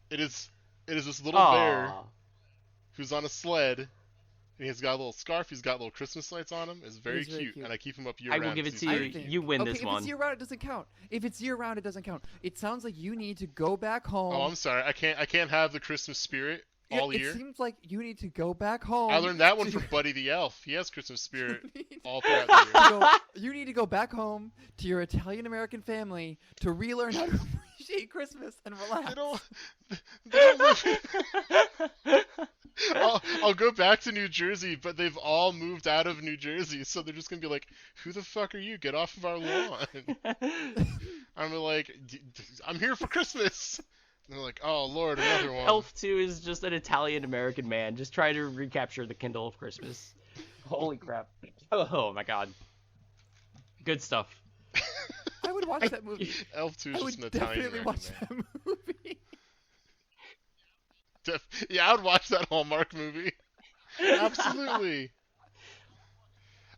It is this little bear Aw. who's on a sled. And he's got a little scarf. He's got little Christmas lights on him. It's very He's very cute, cute. and I keep him up year I round. will give it 'cause to he's you. very I think- cute. You win Okay, this if one. it's year round, it doesn't count. If it's year round, it doesn't count. It sounds like you need to go back home. Oh, I'm sorry. I can't have the Christmas spirit Yeah, all it year. seems like you need to go back home. I learned that one to- from Buddy the Elf. He has Christmas spirit You need all throughout the year. you need to go back home to your Italian American family to relearn how to appreciate Christmas and relax. They don't. They don't live. I'll go back to New Jersey, but they've all moved out of New Jersey, so they're just gonna be like, "Who the fuck are you? Get off of our lawn!" I'm like, "I'm here for Christmas." And they're like, "Oh Lord, another one." Elf 2 is just an Italian American man just trying to recapture the Kindle of Christmas. Holy crap. Oh my god. Good stuff. I would watch that movie. Elf 2 is I just an would Italian definitely American watch man. that movie. Yeah, I would watch that Hallmark movie. Absolutely.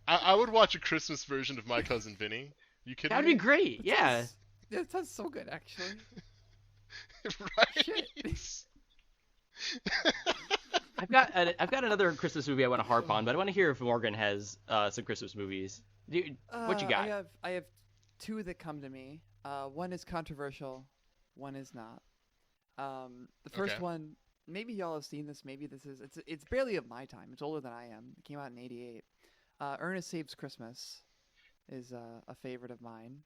I would watch a Christmas version of My Cousin Vinny. You kidding That'd me? be great. Yeah. That sounds so good, actually. Right? I've got another Christmas movie I want to harp on, but I want to hear if Morgan has some Christmas movies. Dude, what you got? I have two that come to me. One is controversial, one is not. The first Okay. one, maybe y'all have seen this. Maybe this is it's barely of my time. It's older than I am. It came out in '88. Ernest Saves Christmas is a favorite of mine.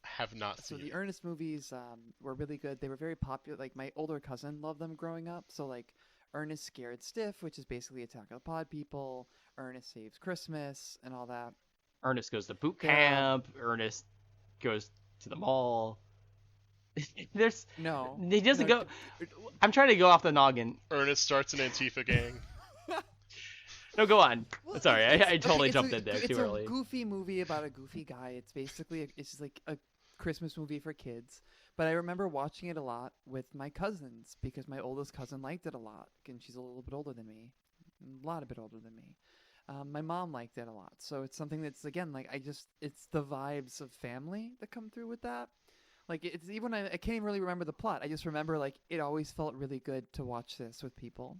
Have not So seen the it. Ernest movies were really good. They were very popular. Like my older cousin loved them growing up. So like Ernest Scared Stiff, which is basically Attack of the Pod People, Ernest Saves Christmas, and all that. Ernest goes to boot Yeah. camp. Ernest goes to the mall. There's No, he doesn't no, go. I'm trying to go off the noggin. Ernest starts an Antifa gang. No, go on. Well, Sorry, it's- I totally it's jumped a, in there it's too early. a goofy movie about a goofy guy. It's basically it's just like a Christmas movie for kids. But I remember watching it a lot with my cousins because my oldest cousin liked it a lot, and she's a little bit older than me, a lot a bit older than me. My mom liked it a lot, so it's something that's again like it's the vibes of family that come through with that. Like it's even I can't even really remember the plot. I just remember like it always felt really good to watch this with people.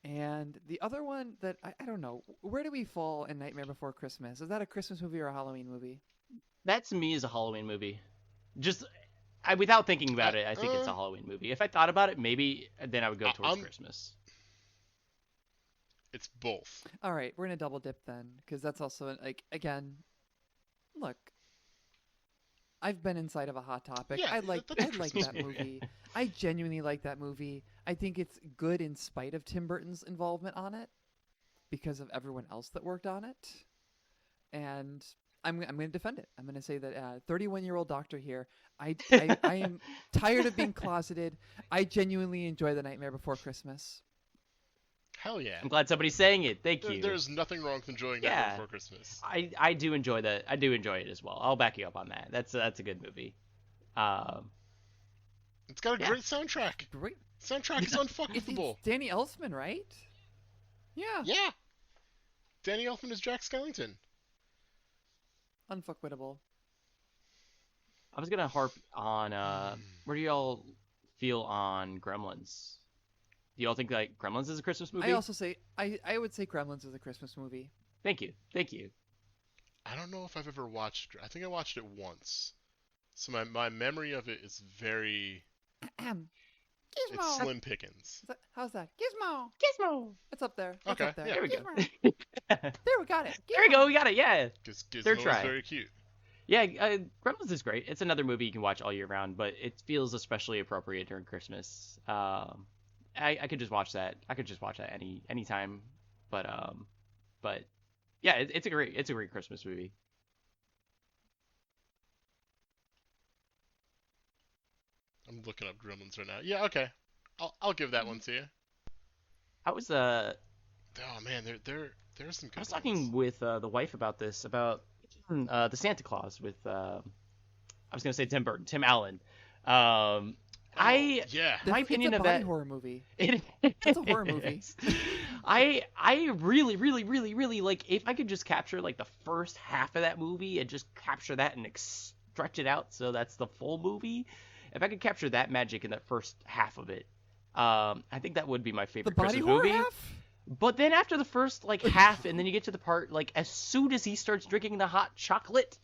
And the other one that I don't know, where do we fall in Nightmare Before Christmas? Is that a Christmas movie or a Halloween movie? That to me is a Halloween movie. Just without thinking about it, I think it's a Halloween movie. If I thought about it, maybe then I would go towards Christmas. It's both. All right, we're gonna double dip then, because that's also like again, look. I've been inside of a Hot Topic. Yeah, I like that movie. movie. I genuinely like that movie. I think it's good in spite of Tim Burton's involvement on it, because of everyone else that worked on it. And I'm going to defend it. I'm going to say that 31-year-old doctor here. I am tired of being closeted. I genuinely enjoy The Nightmare Before Christmas. Hell yeah. I'm glad somebody's saying it. Thank you. There's nothing wrong with enjoying Nightmare Before Christmas. I do enjoy that. I do enjoy it as well. I'll back you up on that. That's a good movie. It's got a great soundtrack. Great. Soundtrack is unfuckable. It's Danny Elfman, right? Yeah. Yeah. Danny Elfman is Jack Skellington. Unfuckwittable. I was gonna harp on where do y'all feel on Gremlins? Do y'all think like Gremlins is a Christmas movie? I also say I would say Gremlins is a Christmas movie. Thank you. I don't know if I've ever watched. I think I watched it once. So my memory of it is very. Gizmo. It's slim pickings. How's that? Gizmo. It's up there. It's Okay, up there. yeah. There we go. There we got it. There we go. We got it. Yeah. Because Gizmo Third is try. very cute. Yeah, Gremlins is great. It's another movie you can watch all year round, but it feels especially appropriate during Christmas. I could just watch that. I could just watch that anytime. But yeah, it's a great Christmas movie. I'm looking up Gremlins right now. Yeah, okay. I'll give that one to you. I was Oh man, there's some good I was ones. talking with the wife about this the Santa Claus with I was gonna say Tim Allen. Yeah. My opinion it's a of body that horror movie. It's a horror movie. I really like if I could just capture like the first half of that movie and just capture that and stretch it out so that's the full movie. If I could capture that magic in that first half of it, I think that would be my favorite The body Christmas horror movie. half? But then after the first like half, and then you get to the part like as soon as he starts drinking the hot chocolate,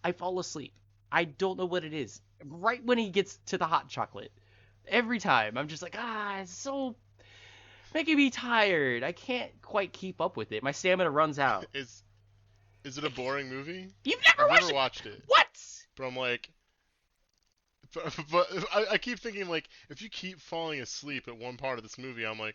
I fall asleep. I don't know what it is. Right when he gets to the hot chocolate, every time I'm just like, it's so making me tired. I can't quite keep up with it. My stamina runs out. Is it a boring movie? You've I've never never watched it. What? But I'm like, but I keep thinking like, if you keep falling asleep at one part of this movie, I'm like,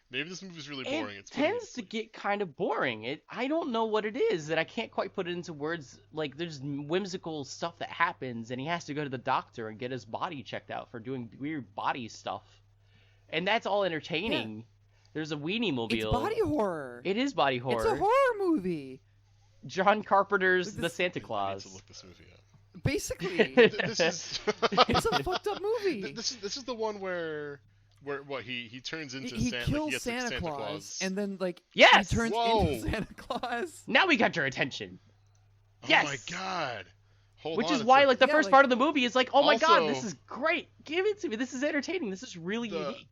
maybe this movie's really boring. It tends to get kind of boring. I don't know what it is that I can't quite put it into words. Like there's whimsical stuff that happens, and he has to go to the doctor and get his body checked out for doing weird body stuff, and that's all entertaining. Yeah. There's a weenie mobile. It's body horror. It is body horror. It's a horror movie. John Carpenter's The Santa Claus. I need to look this movie up. Basically, this is it's a fucked up movie. This is the one where what he turns into he Santa, kills like, Santa Claus, and then like yes! he turns into Santa Claus. Now we got your attention. Oh yes. my god. Which is why like the first part of the movie is like, oh my god, this is great. Give it to me. This is entertaining. This is really unique.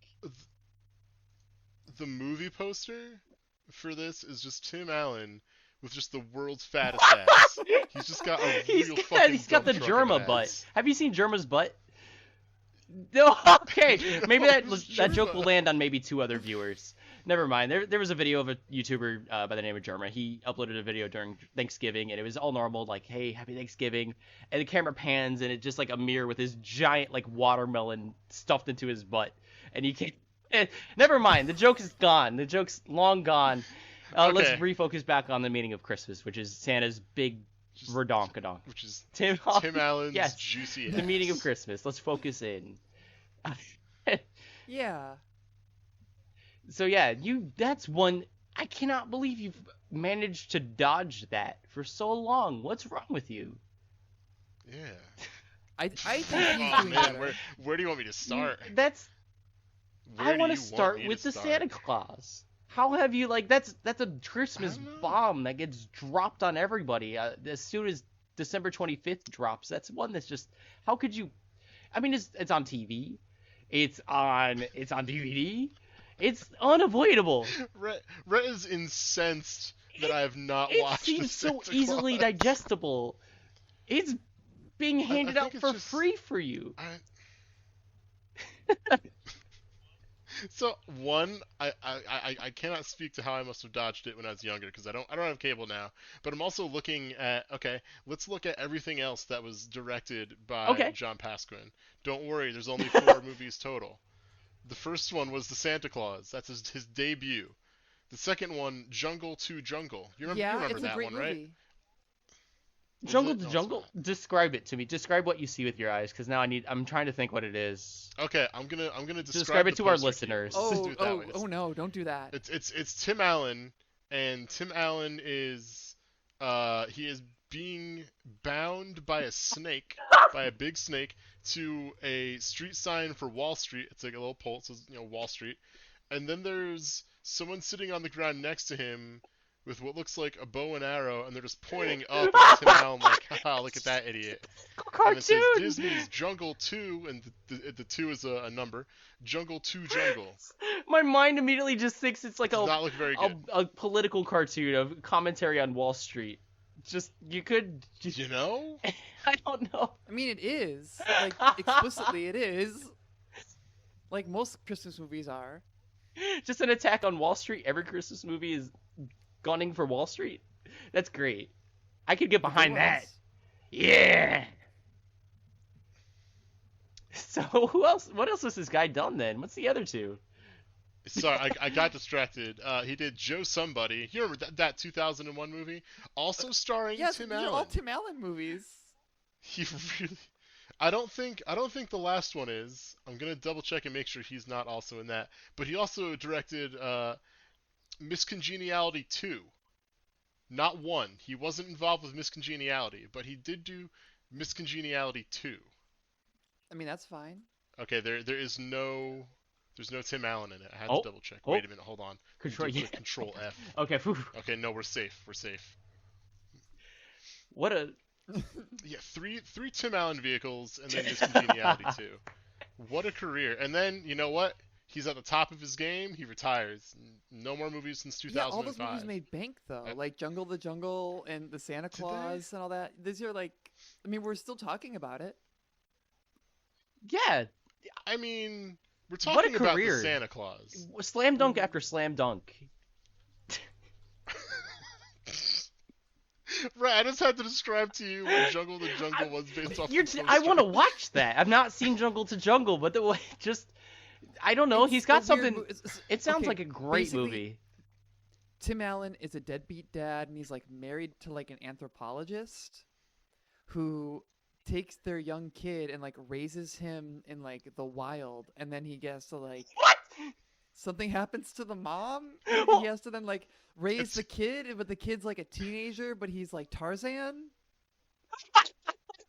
The movie poster for this is just Tim Allen with just the world's fattest ass. He's just got a real fucking he's got the dump truck Germa of butt. ass. Have you seen Germa's butt? No, okay. Maybe that joke will land on maybe 2 other viewers. Never mind. There was a video of a YouTuber by the name of Germa. He uploaded a video during Thanksgiving, and it was all normal, like, hey, happy Thanksgiving. And the camera pans, and it's just like a mirror with his giant, like, watermelon stuffed into his butt. And you can't... Never mind. The joke is gone. The joke's long gone. Okay. Let's refocus back on the meaning of Christmas, which is Santa's big redonkadonk. Which is Tim Allen's yes, juicy ass. the meaning of Christmas. Let's focus in. Yeah. So yeah, that's one. I cannot believe you've managed to dodge that for so long. What's wrong with you? Yeah. I think he's Oh doing man, better. where do you want me to start? I want to start with the Santa Claus. How have you that's a Christmas bomb that gets dropped on everybody as soon as December 25th drops, that's one that's just, how could you? I mean, it's on TV, it's on DVD, it's unavoidable. Rhett is incensed that I have not It watched. seems the so Santa easily Claus. digestible. It's being handed out think it's for just- free for you. So one, I cannot speak to how I must have dodged it when I was younger because I don't have cable now. But I'm also looking at, okay, let's look at everything else that was directed by Okay. John Pasquin. Don't worry, there's only 4 movies total. The first one was The Santa Claus. That's his debut. The second one, Jungle to Jungle. You remember it's a that great one, right? movie. Jungle it? to No, it's Jungle? not. Describe it to me. Describe what you see with your eyes, because now I'm trying to think what it is. Okay, I'm gonna Describe it the to our poster you. listeners. Let's just do it that way. Oh no, don't do that. It's Tim Allen, and Tim Allen is he is being bound by a snake, by a big snake, to a street sign for Wall Street. It's like a little pole, it says, Wall Street. And then there's someone sitting on the ground next to him with what looks like a bow and arrow, and they're just pointing up at Tim Allen like, haha, look at that idiot. And it says Cartoon! Disney's Jungle 2, and the 2 is a number. Jungle 2 Jungle. My mind immediately just thinks it's like Does not look very good. a political cartoon of commentary on Wall Street. Just, you could... You know? I don't know. I mean, it is. Like, explicitly, it is. Like most Christmas movies are. Just an attack on Wall Street. Every Christmas movie is gunning for Wall Street. That's great. I could get behind that. Yeah. So who else? What else has this guy done then? What's the other two? Sorry, I got distracted. He did Joe Somebody. You remember that 2001 movie? Also starring Yes, Tim these Allen. are all Tim Allen movies. He really... I don't think the last one is. I'm gonna double check and make sure he's not also in that. But he also directed Miss Congeniality 2. Not 1. He wasn't involved with Miss Congeniality, but he did do Miss Congeniality 2. I mean, that's fine. Okay, there's no Tim Allen in it. I had Oh, to double check. oh. Wait a minute, hold on. Control- Do a yeah. Control F. Okay. Whew. Okay, no, we're safe. We're safe. What a... Yeah, three Tim Allen vehicles, and then Miss Congeniality 2. What a career! And then you know what? He's at the top of his game. He retires. No more movies since 2005. Yeah, all those movies made bank though. Like Jungle the Jungle and the Santa Did they? Claus and all that. These are like, I mean, we're still talking about it. Yeah. I mean, we're What a talking about the career. Santa Claus. Slam dunk after slam dunk. Right, I just had to describe to you what Jungle the Jungle was based off. I want to watch that. I've not seen Jungle to Jungle, but I don't know. It's He's a got weird something. It sounds okay, like a great basically, movie. Tim Allen is a deadbeat dad, and he's like married to like an anthropologist who takes their young kid and like raises him in like the wild, and then he gets to like What? something happens to the mom. And he has to then like raise the kid, but the kid's like a teenager, but he's like Tarzan.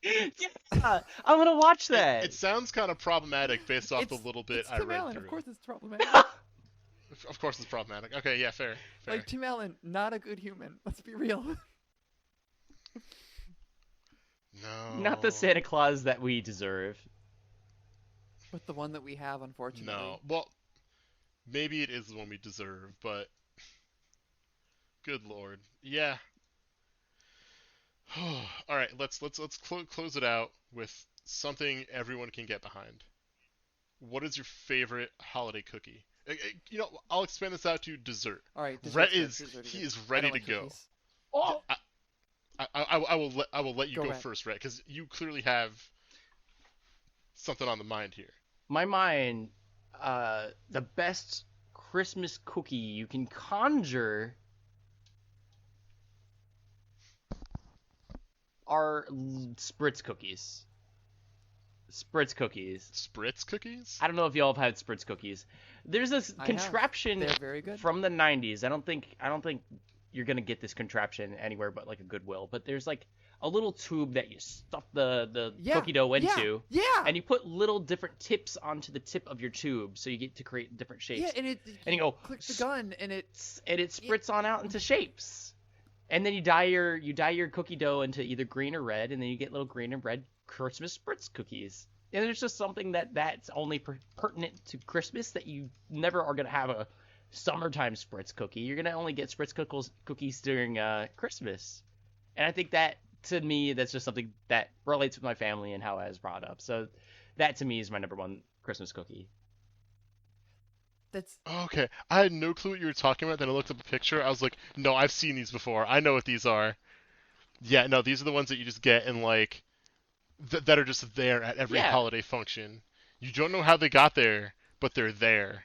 Yeah, I want to watch that. It sounds kind of problematic based off the little bit it's I Tim read Allen. through. Of course, it's problematic. Of course, it's problematic. Okay, yeah, fair. Like Tim Allen, not a good human. Let's be real. No. Not the Santa Claus that we deserve. But the one that we have, unfortunately. No. Well, maybe it is the one we deserve, but good lord. Yeah. All right, let's close it out with something everyone can get behind. What is your favorite holiday cookie? You know, I'll expand this out to dessert. All right. Rhett is ready to go. Cookies. Oh, I will let you Go, go Rhett. first, Rhett, because you clearly have something on the mind here. my mind. The best Christmas cookie you can conjure are Spritz cookies. Spritz cookies. Spritz cookies? I don't know if y'all have had Spritz cookies. There's this I have. contraption They're very good. from the 90s. I don't think you're gonna get this contraption anywhere but like a Goodwill. But there's like a little tube that you stuff the cookie dough into, Yeah. and you put little different tips onto the tip of your tube, so you get to create different shapes. Yeah, and and you go click the gun, and it and it spritz on out into shapes. And then you dye your cookie dough into either green or red, and then you get little green and red Christmas spritz cookies. And there's just something that's only pertinent to Christmas, that you never are gonna have a summertime spritz cookie. You're gonna only get spritz cookies during Christmas. And I think that, to me, that's just something that relates with my family and how I was brought up. So that, to me, is my number one Christmas cookie. That's Okay, I had no clue what you were talking about. Then I looked up a picture. I was like, no, I've seen these before. I know what these are. Yeah, no, these are the ones that you just get in like that are just there at every Yeah. holiday function. You don't know how they got there, but they're there.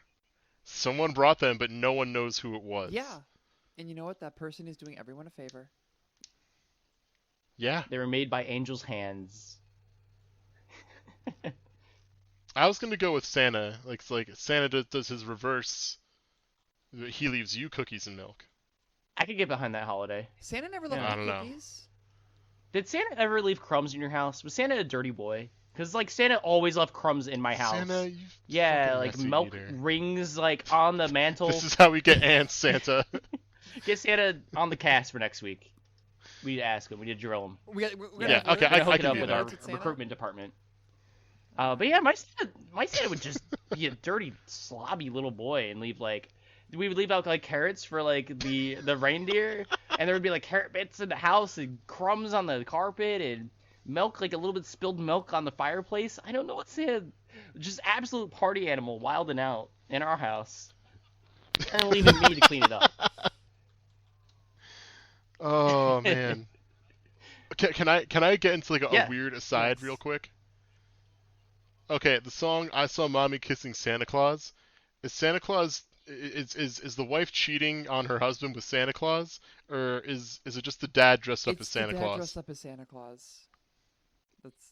Someone brought them, but no one knows who it was. yeah. And you know what? That person is doing everyone a favor. Yeah. They were made by angels' hands. I was gonna go with Santa. Like Santa does his reverse. He leaves you cookies and milk. I could get behind that holiday. Santa never left I me don't know. cookies. Did Santa ever leave crumbs in your house? Was Santa a dirty boy? Because, like, Santa always left crumbs in my house. Santa, you Yeah, fucking like messy milk eater. rings, like, on the mantle. This is how we get ants, Santa. Get Santa on the cast for next week. We need to ask him. We need to drill him. We're Yeah, okay, We're gonna hook I it can up do with that. our With Santa? recruitment department. But yeah, my Santa would just be a dirty, slobby little boy and leave, like, we would leave out, like, carrots for, like, the reindeer, and there would be, like, carrot bits in the house and crumbs on the carpet and milk, like a little bit spilled milk on the fireplace. I don't know what Santa, just absolute party animal, wilding out in our house, and leaving me to clean it up. Oh man. Can I get into like a Yeah. weird aside Yes. real quick? Okay, the song "I Saw Mommy Kissing Santa Claus" is Santa Claus is the wife cheating on her husband with Santa Claus, or is it just the dad dressed up It's as Santa the dad Claus? dressed up as Santa Claus. That's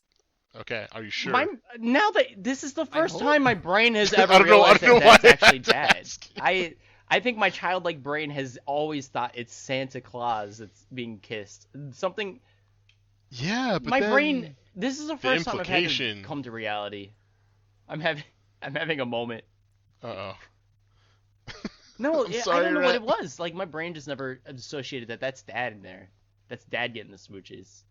Okay, are you sure? Now that this is the first hope. time my brain has I ever don't know- I realized don't know that that's why I actually had to dad. ask. I think my childlike brain has always thought it's Santa Claus that's being kissed. Something Yeah, but my then... brain. This is the first time I've had to implication- come to reality. I'm having a moment. Uh-oh. No, I'm yeah, I sorry, don't know what Rhett. it was. Like, my brain just never associated that's dad in there. That's dad getting the smooches.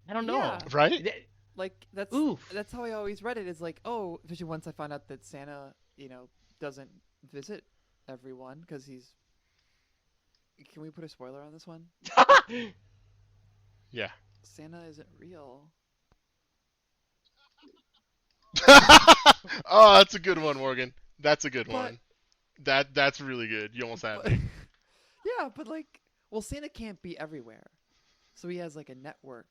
I don't know. Yeah. Right? Th- like Oof. that's how I always read it. Is like, oh, especially once I found out that Santa, doesn't visit everyone because he's. Can we put a spoiler on this one? Yeah. Santa isn't real. Oh, that's a good one, Morgan. That's a good But- one. That's really good. You almost had But- me. Yeah, but like, well, Santa can't be everywhere, so he has like a network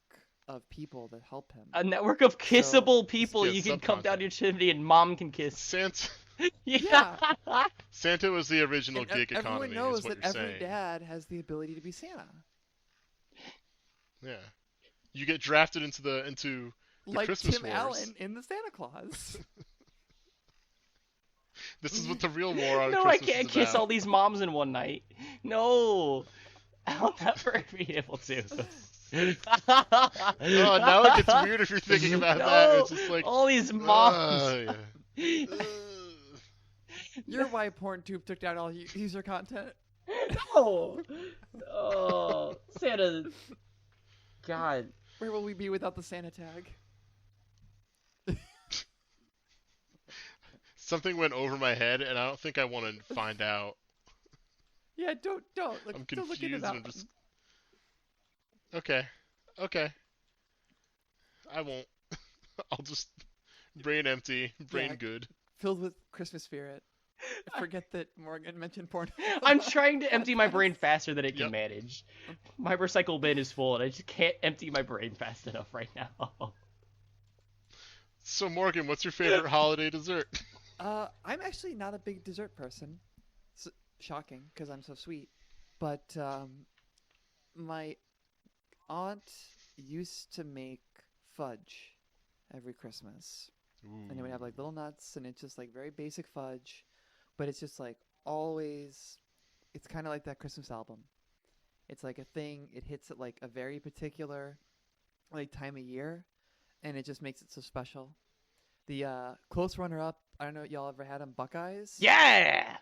of people that help him. A network of kissable people Yeah, you can come down subcontent. your chimney and mom can kiss. Santa was the original And gig everyone economy, knows is what that you're every saying. dad has the ability to be Santa. Yeah. You get drafted into the Like Christmas Tim Wars. Allen in the Santa Claus. This is what the real war on No, I Christmas can't is kiss about. all these moms in one night. No, I'll never be able to. Oh, now it gets weird if you're thinking about that. It's just like all these moms. oh, yeah. You're why PornTube took down all user content. No. Oh, Santa. God. Where will we be without the Santa tag? Something went over my head, and I don't think I want to find out. Yeah, don't look. I'm Don't look into confused. that And I'm one. just okay. I won't. I'll just brain empty, brain Yeah. good. Filled with Christmas spirit. I forget that Morgan mentioned porn. I'm trying to empty my brain faster than it can Yep. manage. My recycle bin is full, and I just can't empty my brain fast enough right now. So Morgan, what's your favorite holiday dessert? I'm actually not a big dessert person. Shocking, because I'm so sweet. But my aunt used to make fudge every Christmas. And they would have like little nuts, and it's just like very basic fudge, but it's just like always, it's kind of like that Christmas album. It's like a thing, it hits at like a very particular like time of year, and it just makes it so special. The close runner up, I don't know, y'all ever had them, Buckeyes? Yeah.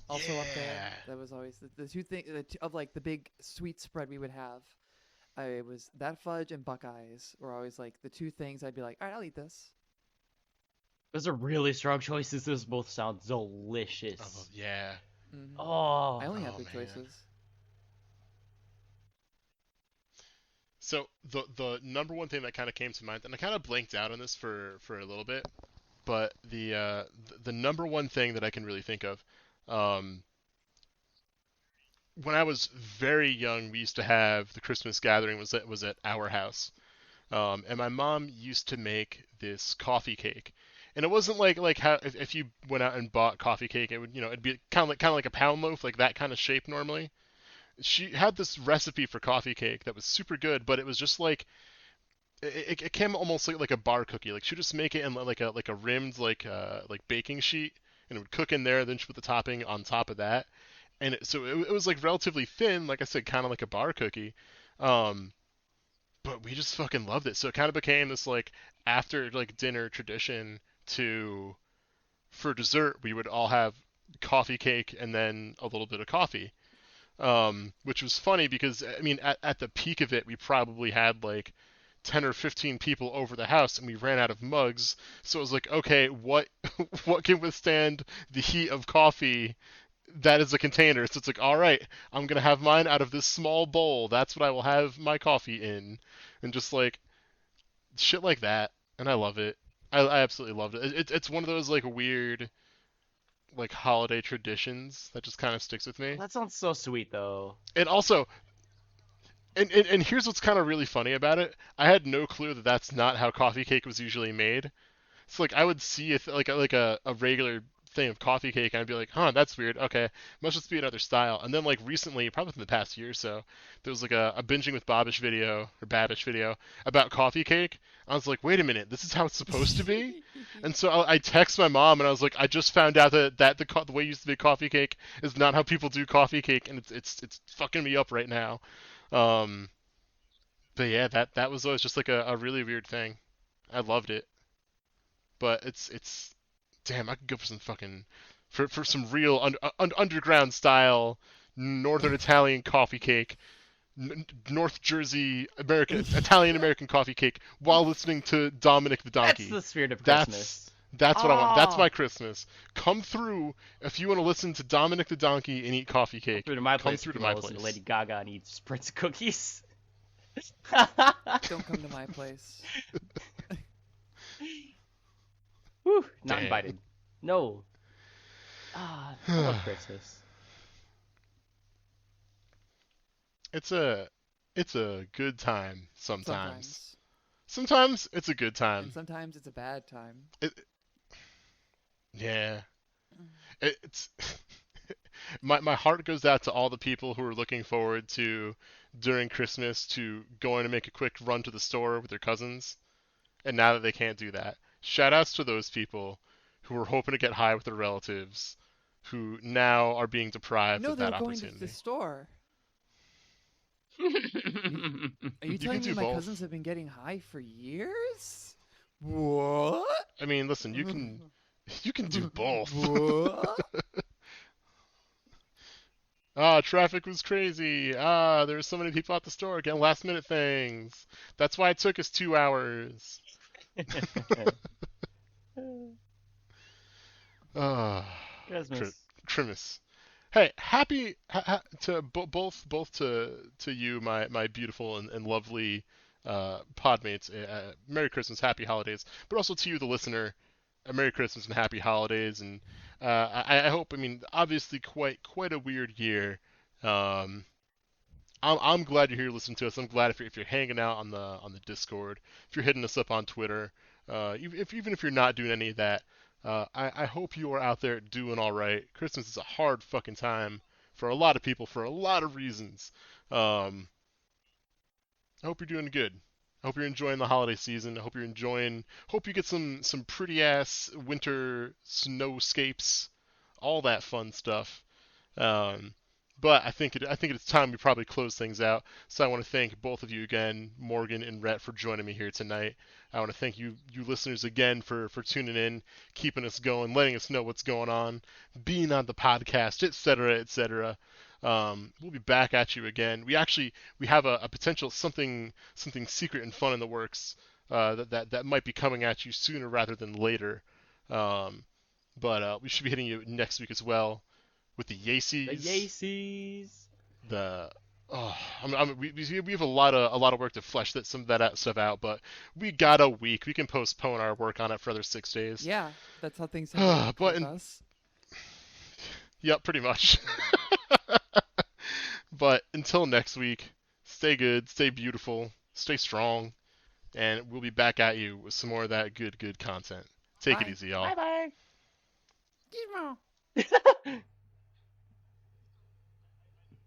also up there. Yeah. That was always the two things of like the big sweet spread we would have. I was that fudge and Buckeyes were always like the two things I'd be like, all right, I'll eat this. Those are really strong choices. Those both sound Oh, delicious. yeah. Oh, I only have Oh, big man. choices. So the number one thing that kind of came to mind, and I kind of blanked out on this for a little bit, but the number one thing that I can really think of, um, when I was very young, we used to have the Christmas gathering was at our house, and my mom used to make this coffee cake, and it wasn't like how if you went out and bought coffee cake, it would it'd be kind of like a pound loaf, like that kind of shape normally. She had this recipe for coffee cake that was super good, but it was just like it came almost like a bar cookie. Like she would just make it in like a rimmed like baking sheet, and it would cook in there. Then she put the topping on top of that, and it was like relatively thin, like I said, kind of like a bar cookie. Um, but we just fucking loved it. So it kind of became this like after like dinner tradition to for dessert we would all have coffee cake and then a little bit of coffee. Which was funny because I mean at the peak of it we probably had like 10 or 15 people over the house and we ran out of mugs, so it was like, okay, what what can withstand the heat of coffee that is a container? So it's like, all right, I'm gonna have mine out of this small bowl, that's what I will have my coffee in, and just like shit like that. And I love it. I absolutely loved it. It's one of those like weird like holiday traditions that just kind of sticks with me. that sounds so sweet though. And also, and here's what's kind of really funny about it. I had no clue that that's not how coffee cake was usually made. So like I would see like a regular thing of coffee cake and I'd be like, huh, that's weird. Okay, must just be another style. And then like recently, probably within the past year or so, there was like a binging with Babish video about coffee cake. I was like, wait a minute, this is how it's supposed to be. And so I text my mom and I was like, I just found out the way you used to make coffee cake is not how people do coffee cake, and it's fucking me up right now. Um, but yeah, that was always just like a really weird thing. I loved it, but it's damn, I could go for some fucking for some real underground style Northern Italian coffee cake, North Jersey American Italian American coffee cake while listening to Dominick the That's Donkey. the spirit of That's Christmas. that's what I want. That's Oh, my Christmas. Come through if you want to listen to Dominick the Donkey and eat coffee cake. through to my Come place through if to you my want to listen to place. Lady Gaga and eat Spritz cookies. Don't come to my place. Whew, not Damn. invited. No. I love Christmas. It's a good time sometimes. Sometimes. Sometimes it's a good And time. sometimes it's a bad time. It, yeah. It's my heart goes out to all the people who are looking forward to during Christmas to going to make a quick run to the store with their cousins, and now that they can't do that. Shout outs to those people who were hoping to get high with their relatives who now are being deprived No, of they were that going to opportunity. the store. Are you You telling can me do my both. cousins have been getting high for years? What? I mean, listen, you can do both. What? Ah, traffic was crazy. Ah, there were so many people at the store getting last minute things. That's why it took us 2 hours. Ah, Christmas. Trimus. Hey, happy to both to you, my beautiful and lovely podmates. Merry Christmas, Happy Holidays. But also to you, the listener, a Merry Christmas and Happy Holidays. And I hope. I mean, obviously, quite a weird year. Um, I'm glad you're here listening to us. I'm glad if you're hanging out on the Discord, if you're hitting us up on Twitter, even if you're not doing any of that, I hope you are out there doing all right. Christmas is a hard fucking time for a lot of people for a lot of reasons. Um, I hope you're doing good. I hope you're enjoying the holiday season. I hope you're enjoying. Hope you get some pretty ass winter snowscapes, all that fun stuff. Um, But I think it's time we probably close things out. So I want to thank both of you again, Morgan and Rhett, for joining me here tonight. I want to thank you listeners again for tuning in, keeping us going, letting us know what's going on, being on the podcast, etc., etc. We'll be back at you again. We have a potential something secret and fun in the works that might be coming at you sooner rather than later. But we should be hitting you next week as well with the Yasees. The Yasees. The we have a lot of work to flesh some of that stuff out, but we got a week. We can postpone our work on it for another 6 days. Yeah, that's how things have But with us. Yep, pretty much. But until next week, stay good, stay beautiful, stay strong, and we'll be back at you with some more of that good content. Take it Bye. easy, y'all. Bye bye. Gizmo.